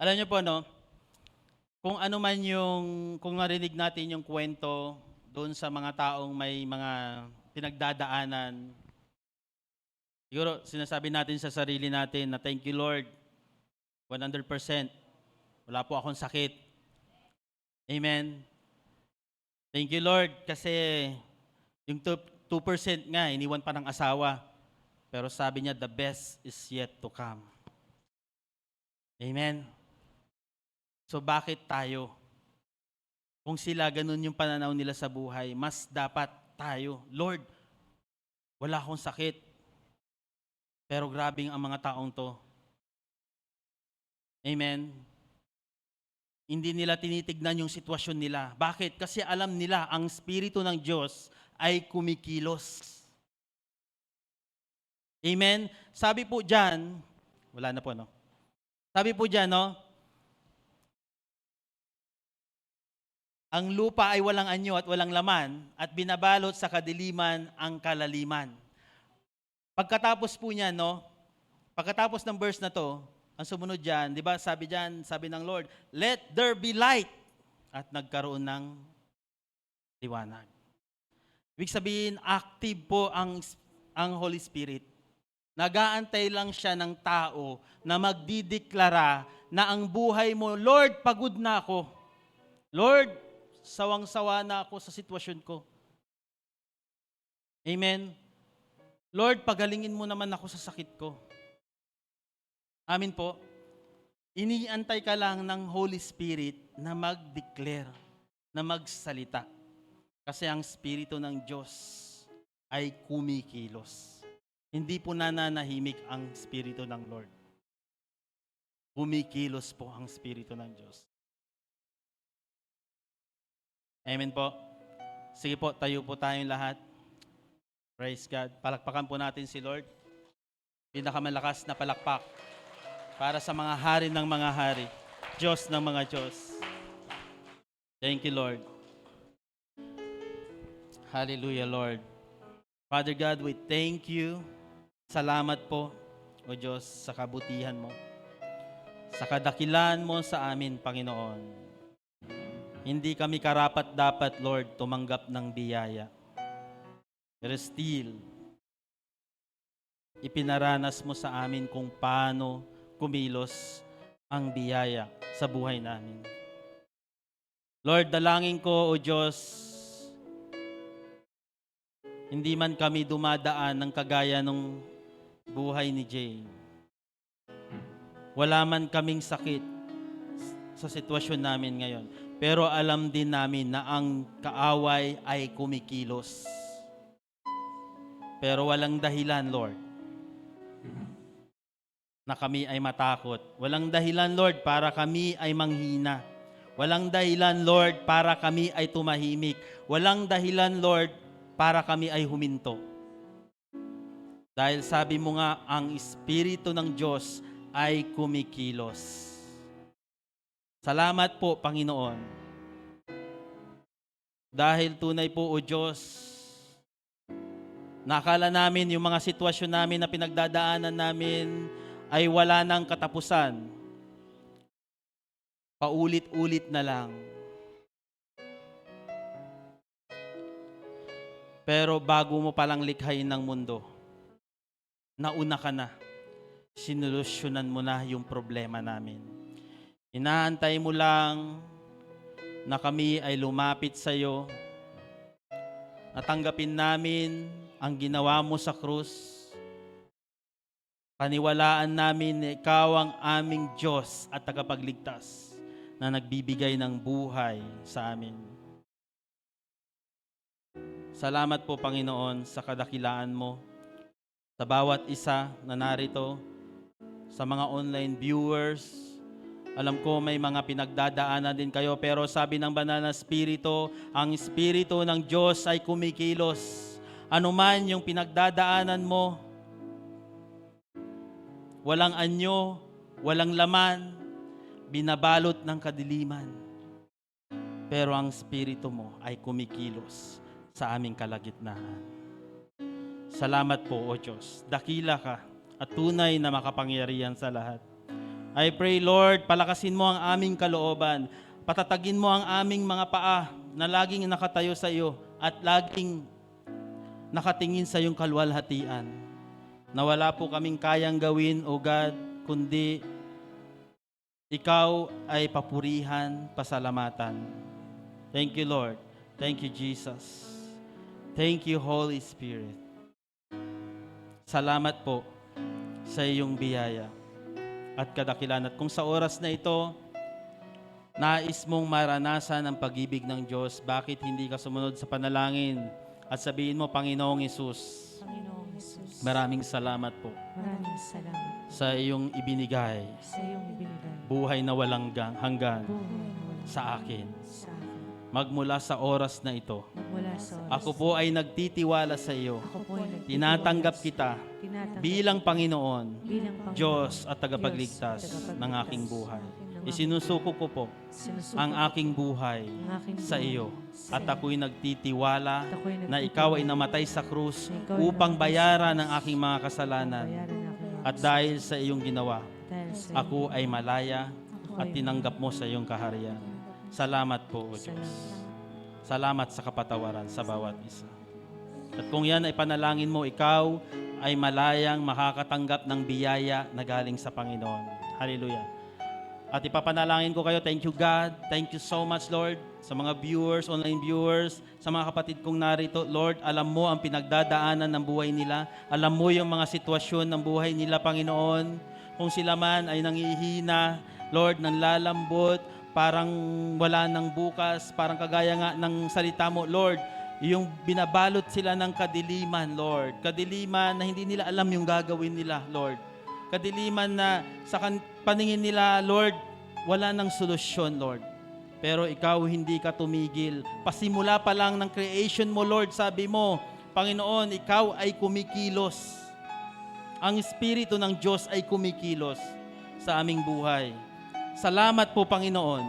Alam niyo po, no? Kung ano man kung narinig natin yung kwento doon sa mga taong may mga pinagdadaanan, siguro sinasabi natin sa sarili natin na thank you Lord, 100%. Wala po akong sakit. Amen. Thank you Lord kasi yung 2% nga, iniwan pa ng asawa. Pero sabi niya, the best is yet to come. Amen. So bakit tayo? Kung sila ganun yung pananaw nila sa buhay, mas dapat tayo, Lord, wala akong sakit. Pero grabing ang mga taong to. Amen. Hindi nila tinitignan yung sitwasyon nila. Bakit? Kasi alam nila ang Espiritu ng Diyos ay kumikilos. Amen. Sabi po dyan, wala na po, no? Sabi po dyan, no? Ang lupa ay walang anyo at walang laman at binabalot sa kadiliman ang kalaliman. Pagkatapos po niya, no? Pagkatapos ng verse na to, ang sumunod dyan, di ba, sabi ng Lord, let there be light. At nagkaroon ng liwanag. Ibig sabihin, active po ang Holy Spirit. Nag-aantay lang siya ng tao na magdideklara na ang buhay mo, Lord, pagod na ako. Lord, sawang-sawa na ako sa sitwasyon ko. Amen. Lord, pagalingin mo naman ako sa sakit ko. Amin po. Iniantay ka lang ng Holy Spirit na mag-declare, na magsalita. Kasi ang Espiritu ng Diyos ay kumikilos. Hindi po nananahimik ang Espiritu ng Lord. Kumikilos po ang Espiritu ng Diyos. Amen po. Sige po, tayo po tayong lahat. Praise God. Palakpakan po natin si Lord. Pinakamalakas na palakpak para sa mga hari ng mga hari. Diyos ng mga Diyos. Thank you, Lord. Hallelujah, Lord. Father God, we thank you. Salamat po, O Diyos, sa kabutihan mo. Sa kadakilan mo sa amin, Panginoon. Hindi kami karapat-dapat, Lord, tumanggap ng biyaya. Pero still, ipinaranas mo sa amin kung paano kumilos ang biyaya sa buhay namin. Lord, dalangin ko, O Diyos, hindi man kami dumadaan ng kagaya ng buhay ni Jay. Wala man kaming sakit sa sitwasyon namin ngayon. Pero alam din namin na ang kaaway ay kumikilos. Pero walang dahilan, Lord, na kami ay matakot. Walang dahilan, Lord, para kami ay manghina. Walang dahilan, Lord, para kami ay tumahimik. Walang dahilan, Lord, para kami ay huminto. Dahil sabi mo nga, ang Espiritu ng Diyos ay kumikilos. Salamat po, Panginoon. Dahil tunay po, O Diyos, nakala namin yung mga sitwasyon namin na pinagdadaanan namin ay wala nang katapusan. Paulit-ulit na lang. Pero bago mo palang likhain ng mundo, nauna ka na. Sinolusyonan mo na yung problema namin. Inaantay mo lang na kami ay lumapit sa iyo, natanggapin namin ang ginawa mo sa krus, paniwalaan namin na ikaw ang aming Diyos at tagapagligtas na nagbibigay ng buhay sa amin. Salamat po, Panginoon, sa kadakilaan mo, sa bawat isa na narito, sa mga online viewers. Alam ko may mga pinagdadaanan din kayo, pero sabi ng Banal na Espiritu, ang Espiritu ng Diyos ay kumikilos. Ano man yung pinagdadaanan mo, walang anyo, walang laman, binabalot ng kadiliman. Pero ang Espiritu mo ay kumikilos sa aming kalagitnaan. Salamat po, O Diyos. Dakila ka at tunay na makapangyarihan sa lahat. I pray, Lord, palakasin mo ang aming kalooban. Patatagin mo ang aming mga paa na laging nakatayo sa iyo at laging nakatingin sa iyong kalwalhatian. Na wala po kaming kayang gawin, O God, kundi ikaw ay papurihan, pasalamatan. Thank you, Lord. Thank you, Jesus. Thank you, Holy Spirit. Salamat po sa iyong biyaya at kadakilan. At kung sa oras na ito, nais mong maranasan ang pag-ibig ng Diyos, bakit hindi ka sumunod sa panalangin at sabihin mo, Panginoong Hesus, Panginoong Jesus, maraming salamat po maraming salamat sa iyong ibinigay, sa iyong ibinigay. buhay na walang hanggan Buhay na walang sa akin. sa akin. Magmula sa oras na ito, Magmula sa oras. ako po ay nagtitiwala sa iyo. Ako po ay nagtitiwala Tinatanggap sa- kita tinatanggap bilang Panginoon, bilang Panginoon, Diyos at tagapagligtas Diyos at ng tagapagligtas aking buhay. ng aking Isinusuko ko po Sinusuko ang ko aking buhay ang aking sa buhay iyo sa at iyo. ako'y nagtitiwala At ako'y na nagtitiwala ikaw ay namatay sa krus na ikaw ay upang namatay sa bayaran krus ang aking mga kasalanan. bayaran ang aking mga At dahil sa iyong ginawa, dahil sa iyo, ako ay malaya ako at ay tinanggap mo sa iyong kaharian. Salamat po, O Diyos. Salamat sa kapatawaran sa bawat isa. At kung yan ay panalangin mo, ikaw ay malayang makakatanggap ng biyaya na galing sa Panginoon. Hallelujah. At ipapanalangin ko kayo, thank you God, thank you so much Lord, sa mga viewers, online viewers, sa mga kapatid kong narito. Lord, alam mo ang pinagdadaanan ng buhay nila. Alam mo yung mga sitwasyon ng buhay nila, Panginoon. Kung sila man ay nangihina, Lord, nanlalambot, parang wala ng bukas, parang kagaya nga ng salita mo, Lord, yung binabalot sila ng kadiliman, Lord. Kadiliman na hindi nila alam yung gagawin nila, Lord. kadiliman na sa paningin nila, Lord, wala nang solusyon, Lord. Pero ikaw hindi ka tumigil. Pasimula pa lang ng creation mo, Lord, sabi mo, Panginoon, ikaw ay kumikilos. Ang Espiritu ng Diyos ay kumikilos sa aming buhay. Salamat po, Panginoon.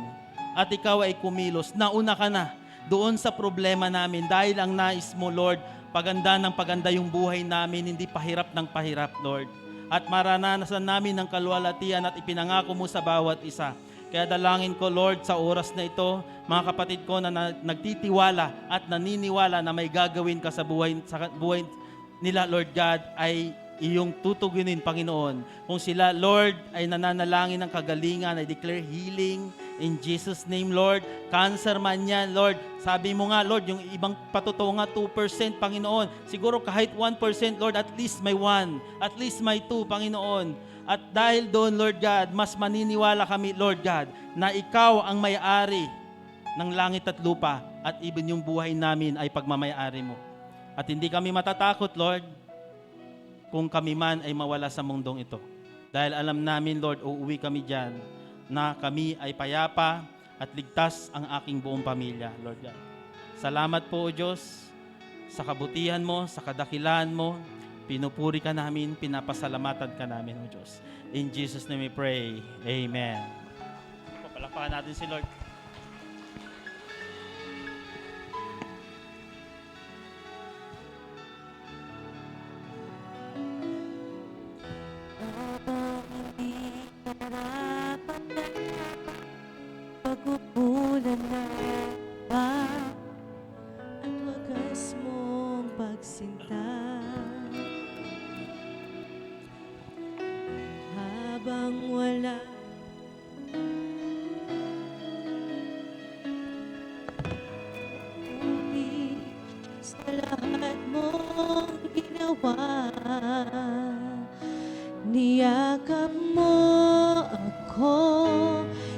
At ikaw ay kumilos. Nauna ka na doon sa problema namin dahil ang nais mo, Lord, paganda ng paganda yung buhay namin, hindi pahirap ng pahirap, Lord. At maranasan namin ng kaluwalhatian at ipinangako mo sa bawat isa. Kaya dalangin ko, Lord, sa oras na ito, mga kapatid ko na nagtitiwala at naniniwala na may gagawin ka sa buhay nila, Lord God, ay iyong tutugunin, Panginoon. Kung sila, Lord, ay nananalangin ng kagalingan, I declare healing in Jesus' name, Lord. Cancer man yan, Lord. Sabi mo nga, Lord, yung ibang patutuo nga 2%, Panginoon. Siguro kahit 1%, Lord, at least may 1. At least may 2, Panginoon. At dahil doon, Lord God, mas maniniwala kami, Lord God, na ikaw ang may-ari ng langit at lupa at even yung buhay namin ay pagmamayari mo. At hindi kami matatakot, Lord, kung kami man ay mawala sa mundong ito. Dahil alam namin, Lord, uuwi kami dyan na kami ay payapa at ligtas ang aking buong pamilya, Lord God. Salamat po, O Diyos, sa kabutihan mo, sa kadakilaan mo. Pinupuri ka namin, pinapasalamatan ka namin, O Diyos. In Jesus' name we pray. Amen. Palakpakan natin si Lord. Habang hindi karapat na pagkukulan na ba at wagas mong pagsinta. Habang wala uli sa lahat mong ginawa, niyakap mo ako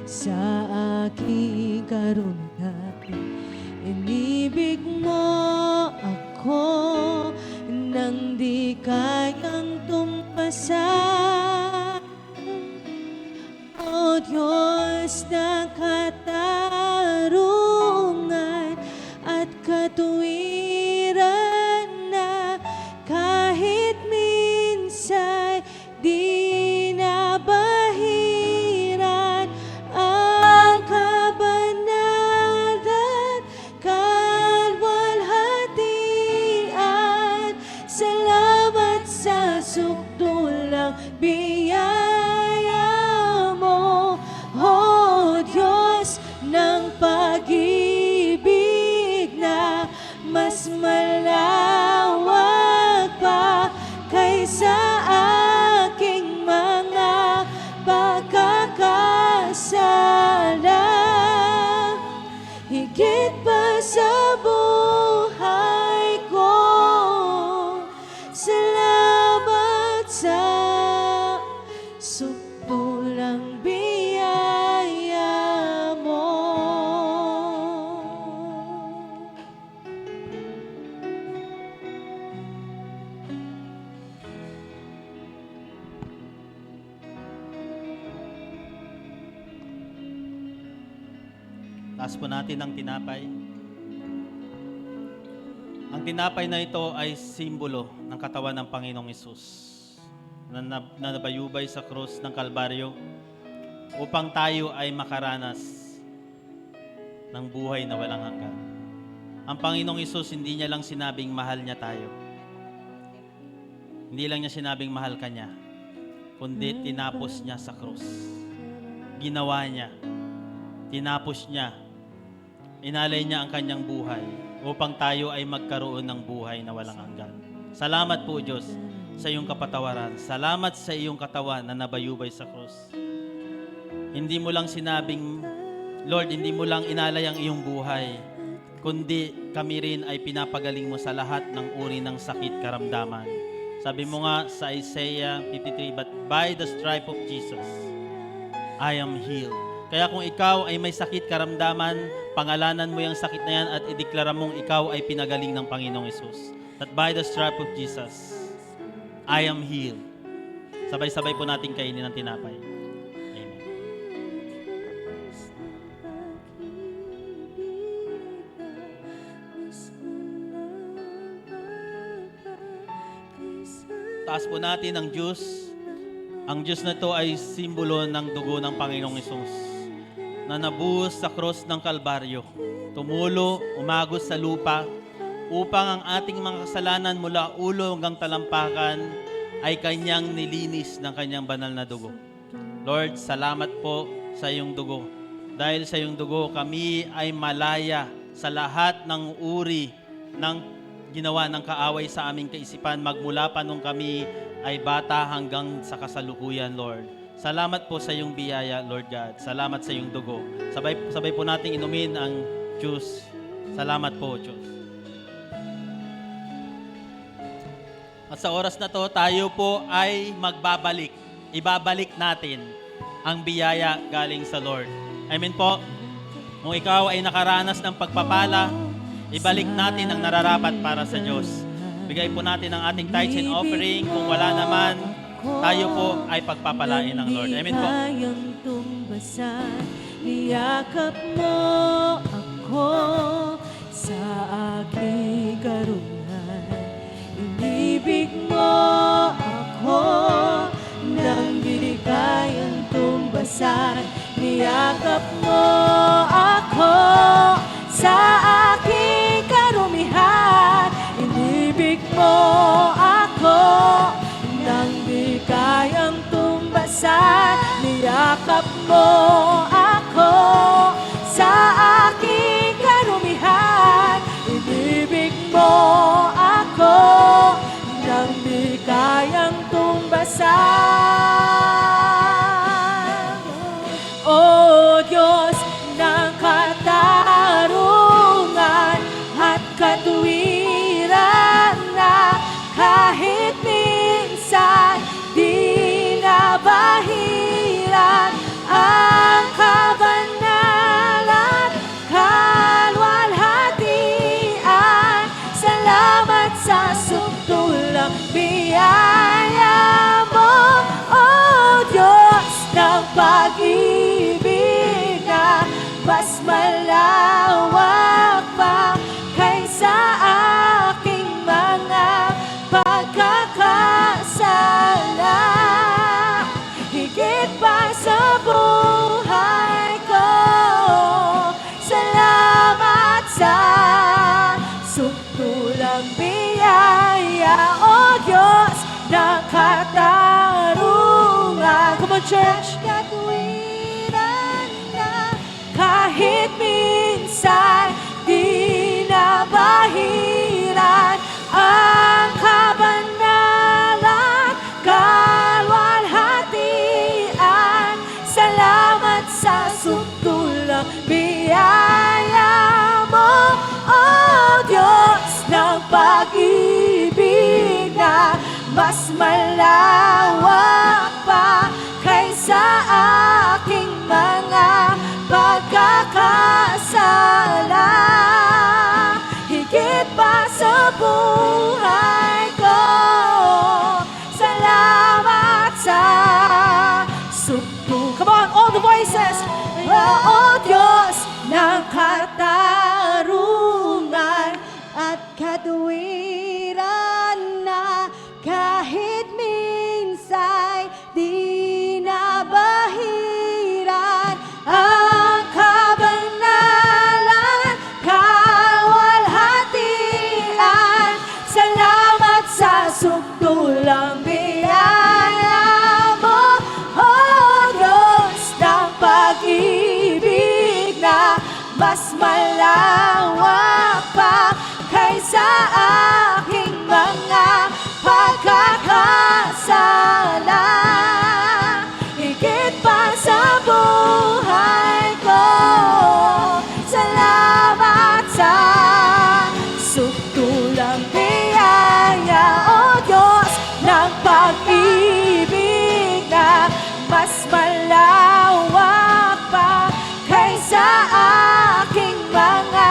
sa aking karunungan. Inibig mo ako nang di kayang tumpasan. O Diyos ng katarungan at katuwiran na kahit minsan di nabahiran ang kabanalan, kalwalhatian. Salamat sa sukdulang biyaya mo, O Diyos ng pag-ibig na mas malawak pa kaysa aking mga pagkakasala. Higit pa sa buhay ko, salamat sa sukdulang biyaya mo. Taas po natin ang tinapay. Ang tinapay na ito ay simbolo ng katawan ng Panginoong Hesus na nabayubay sa krus ng Kalbaryo upang tayo ay makaranas ng buhay na walang hanggan. Ang Panginoong Hesus, hindi niya lang sinabing mahal niya tayo. Hindi lang niya sinabing mahal ka niya, kundi tinapos niya sa krus. Ginawa niya. Tinapos niya. Inalay niya ang kanyang buhay upang tayo ay magkaroon ng buhay na walang hanggan. Salamat po, Diyos, sa iyong kapatawaran. Salamat sa iyong katawan na nabayubay sa krus. Hindi mo lang sinabing, Lord, hindi mo lang inalay ang iyong buhay, kundi kami rin ay pinapagaling mo sa lahat ng uri ng sakit, karamdaman. Sabi mo nga sa Isaiah 53, but by the stripe of Jesus, I am healed. Kaya kung ikaw ay may sakit, karamdaman, pangalanan mo yung sakit na yan at ideklara mong ikaw ay pinagaling ng Panginoong Hesus. That by the stripe of Jesus, I am healed. Sabay-sabay po natin kainin ng tinapay. Amen. Taas po natin ang juice. Ang juice na ito ay simbolo ng dugo ng Panginoong Hesus na nabuhos sa cross ng Kalbaryo. Tumulo, umagos sa lupa upang ang ating mga kasalanan mula ulo hanggang talampakan ay kanyang nilinis ng kanyang banal na dugo. Lord, salamat po sa iyong dugo. Dahil sa iyong dugo, kami ay malaya sa lahat ng uri ng ginawa ng kaaway sa aming kaisipan magmula pa nung kami ay bata hanggang sa kasalukuyan, Lord. Salamat po sa iyong biyaya, Lord God. Salamat sa iyong dugo. Sabay po nating inumin ang juice. Salamat po, Diyos. At sa oras na to, tayo po ay magbabalik. Ibabalik natin ang biyaya galing sa Lord. Amen po. Kung ikaw ay nakaranas ng pagpapala, ibalik natin ang nararapat para sa Diyos. Bigay po natin ang ating tithes and offering. Kung wala naman, tayo po ay pagpapalain ng Lord. Amen po. Kayang tumbasan, niyakap mo ako sa aking karungan. Inibig mo ako nang di kayang tumbasan, niyakap mo ako sa aking karumihan. Inibig mo ako nang di kayang tumbasan, niyakap mo ako sa aking karumihan. Inibig mo ako nang di kayang tumbasan. O Diyos ng katarungan at katuwiran na kahit minsan di nabahiran ang kabanalan, kalwalhatian. Salamat sa sukdulang biyaya mo, O Diyos ng pag-ibig na mas malawak pa kaysa aking mga pagkakasala. Higit pa sa buhay ko, salamat sa sukdulang biyaya, O Diyos ng katarungan. Come on, church! Katuwiran na kahit minsan di nabahiran ang kabanalan, kalwalhatian. Salamat sa sukdulang biyaya mo, O Diyos ng pag-ibig na mas malawak pa kaysa aking mga pagkakasala. Higit pa sa buhay ko, salamat sa sukdulang. Come on, all the voices! O Diyos ng katarungan at katuwiran na kahit minsan di nabahiran ang kabanalan, kalwalhatian. Salamat sa sukdulang biyaya mo, O Diyos ng pag-ibig na mas malawak pa kaysa aking mga pagkakasala. Higit pa sa buhay ko, salamat sa sukdulang biyaya, O Diyos ng pag-ibig na mas malawak pa kaysa aking mga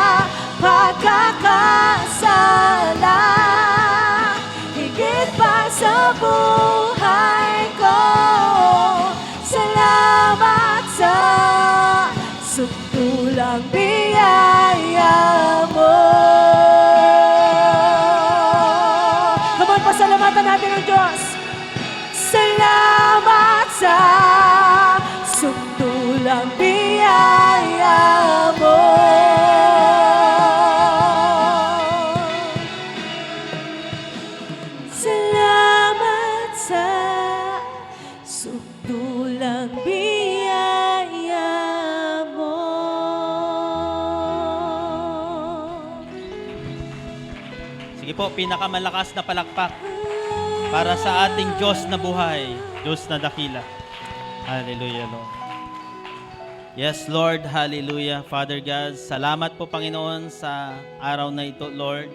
Sige po, pinakamalakas na palakpak para sa ating Diyos na buhay, Diyos na dakila. Hallelujah, Lord. Yes, Lord. Hallelujah. Father God, salamat po, Panginoon, sa araw na ito, Lord.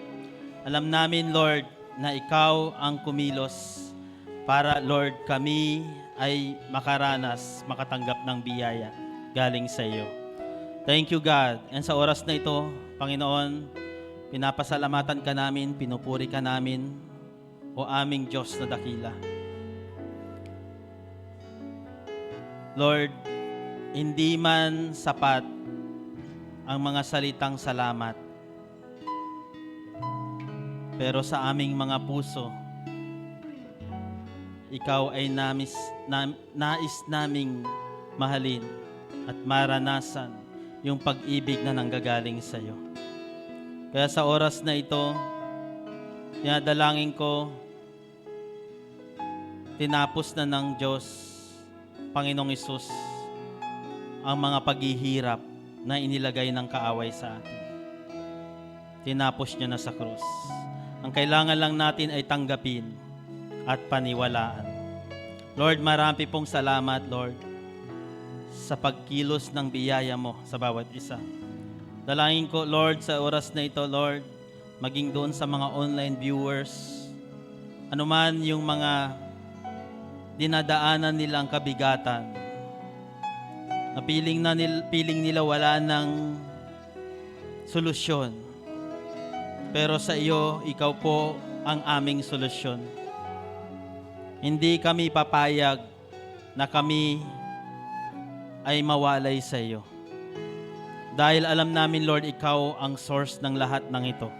Alam namin, Lord, na Ikaw ang kumilos para, Lord, kami ay makaranas, makatanggap ng biyaya galing sa iyo. Thank you, God. And sa oras na ito, Panginoon, pinapasalamatan ka namin, pinupuri ka namin, o aming Diyos na dakila. Lord, hindi man sapat ang mga salitang salamat, pero sa aming mga puso, Ikaw ay nais naming mahalin at maranasan yung pag-ibig na nanggagaling sa iyo. Kaya sa oras na ito, dinadalangin ko, tinapos na ng Diyos, Panginoong Hesus, ang mga paghihirap na inilagay ng kaaway sa atin. Tinapos niya na sa krus. Ang kailangan lang natin ay tanggapin at paniwalaan. Lord, marami pong salamat, Lord, sa pagkilos ng biyaya mo sa bawat isa. Dalangin ko, Lord, sa oras na ito, Lord, maging doon sa mga online viewers, anuman yung mga dinadaanan nilang kabigatan, na piling nila wala ng solusyon. Pero sa iyo, ikaw po ang aming solusyon. Hindi kami papayag na kami ay mawalay sa iyo. Dahil alam namin, Lord, ikaw ang source ng lahat ng ito.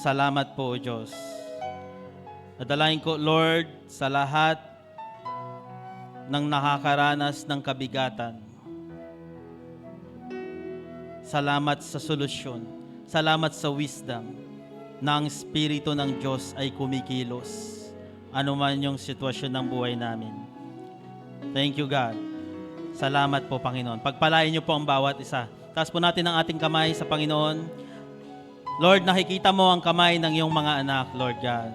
Salamat po, O Diyos. Nadalain ko, Lord, sa lahat ng nakakaranas ng kabigatan. Salamat sa solusyon. Salamat sa wisdom na ang Espiritu ng Diyos ay kumikilos. Ano man yung sitwasyon ng buhay namin. Thank you, God. Salamat po, Panginoon. Pagpalain niyo po ang bawat isa. Taas po natin ang ating kamay sa Panginoon. Lord, nakikita mo ang kamay ng iyong mga anak, Lord God.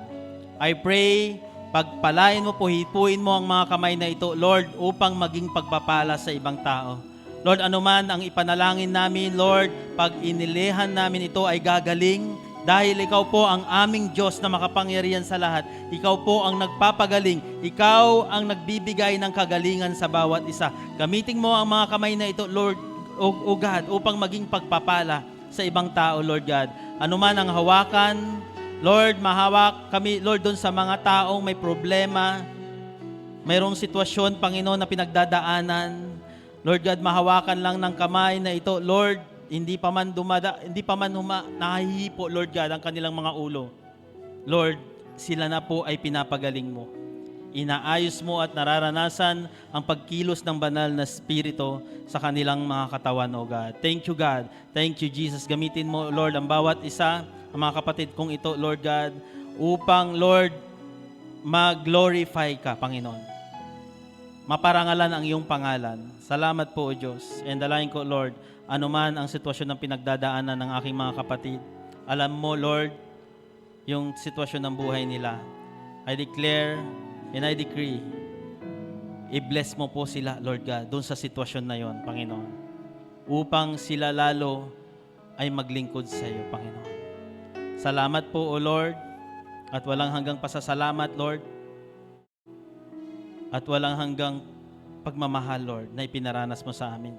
I pray, pagpalain mo po, hipuin mo ang mga kamay na ito, Lord, upang maging pagpapala sa ibang tao. Lord, anuman ang ipanalangin namin, Lord, pag inilehan namin ito ay gagaling dahil ikaw po ang aming Diyos na makapangyarihan sa lahat. Ikaw po ang nagpapagaling. Ikaw ang nagbibigay ng kagalingan sa bawat isa. Gamitin mo ang mga kamay na ito, Lord, O God, upang maging pagpapala sa ibang tao, Lord God. Anuman ang hawakan, Lord, mahawak kami, Lord, doon sa mga taong may problema, mayroong sitwasyon, Panginoon, na pinagdadaanan. Lord God, mahawakan lang ng kamay na ito, Lord, hindi pa man nahihipo, Lord God, ang kanilang mga ulo. Lord, sila na po ay pinapagaling mo. Inaayos mo at nararanasan ang pagkilos ng banal na Espiritu sa kanilang mga katawan, O God. Thank you, God. Thank you, Jesus. Gamitin mo, Lord, ang bawat isa, ang mga kapatid kong ito, Lord God, upang, Lord, mag-glorify ka, Panginoon. Maparangalan ang iyong pangalan. Salamat po, O Diyos. And dalangin ko, Lord, anuman ang sitwasyon ng pinagdadaanan ng aking mga kapatid, alam mo, Lord, yung sitwasyon ng buhay nila. I declare and I decree, i-bless mo po sila, Lord God, doon sa sitwasyon na yon, Panginoon, upang sila lalo ay maglingkod sa iyo, Panginoon. Salamat po, O Lord, at walang hanggang pasasalamat, Lord, at walang hanggang pagmamahal, Lord, na ipinaranas mo sa amin.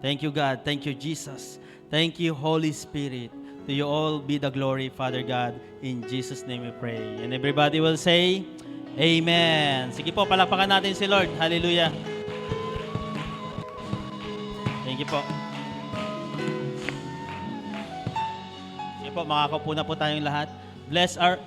Thank you, God. Thank you, Jesus. Thank you, Holy Spirit. To you all be the glory, Father God. In Jesus' name we pray. And everybody will say, Amen. Sige po, palakpakan natin si Lord. Hallelujah. Thank you po. Sige po, makakaupo na po tayong lahat. Bless our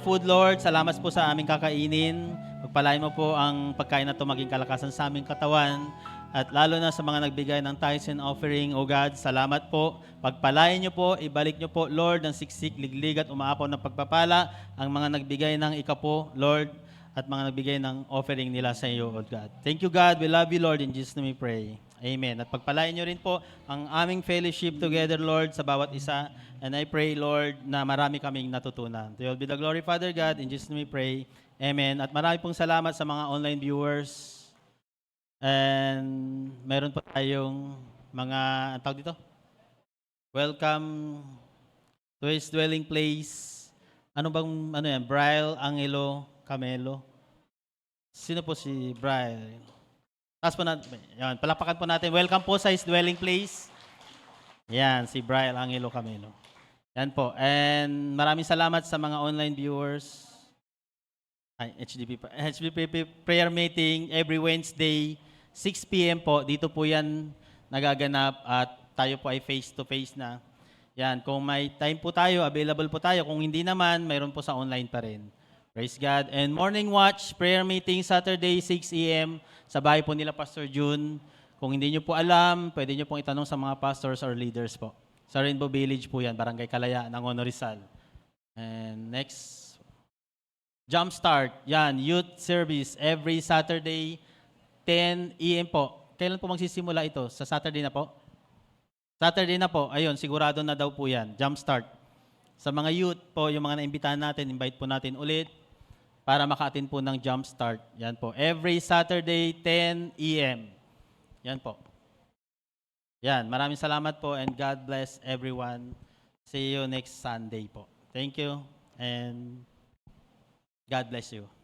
food, Lord. Salamat po sa aming kakainin. Pagpalain mo po ang pagkain na ito maging kalakasan sa aming katawan. At lalo na sa mga nagbigay ng tithes and offering, O God, salamat po. Pagpalain niyo po, ibalik niyo po, Lord, ng siksik, liglig at umaapaw ng pagpapala ang mga nagbigay ng ikapo, Lord, at mga nagbigay ng offering nila sa iyo, O God. Thank you, God. We love you, Lord. In Jesus' name we pray. Amen. At pagpalain nyo rin po ang aming fellowship together, Lord, sa bawat isa. And I pray, Lord, na marami kaming natutunan. To you all be the glory, Father God. In Jesus' name we pray. Amen. At marami pong salamat sa mga online viewers. And meron po tayong mga, ang tawag dito? Welcome to His dwelling place. Ano yan? Brian Angelo Camelo. Sino po si Brian? Taas po natin. Yan, palakpakan po natin. Welcome po sa His dwelling place. Yan, si Brian Angelo Camelo. Yan po. And maraming salamat sa mga online viewers. HDP prayer meeting every Wednesday, 6 p.m. po. Dito po yan nagaganap at tayo po ay face-to-face na. Yan, kung may time po tayo, available po tayo. Kung hindi naman, mayroon po sa online pa rin. Praise God. And morning watch, prayer meeting, Saturday, 6 a.m. sa bahay po nila Pastor June. Kung hindi nyo po alam, pwede nyo pong itanong sa mga pastors or leaders po. Sa Rainbow Village po yan, Barangay Kalaya, Nangono Rizal. And next, Jumpstart. Yan, youth service every Saturday, 10 a.m. po. Kailan po magsisimula ito? Sa Saturday na po? Saturday na po. Ayun, sigurado na daw po yan. Jumpstart. Sa mga youth po, yung mga naimbitahan natin, invite po natin ulit para maka-attend po ng Jumpstart. Yan po. Every Saturday, 10 a.m. Yan po. Yan. Maraming salamat po and God bless everyone. See you next Sunday po. Thank you and God bless you.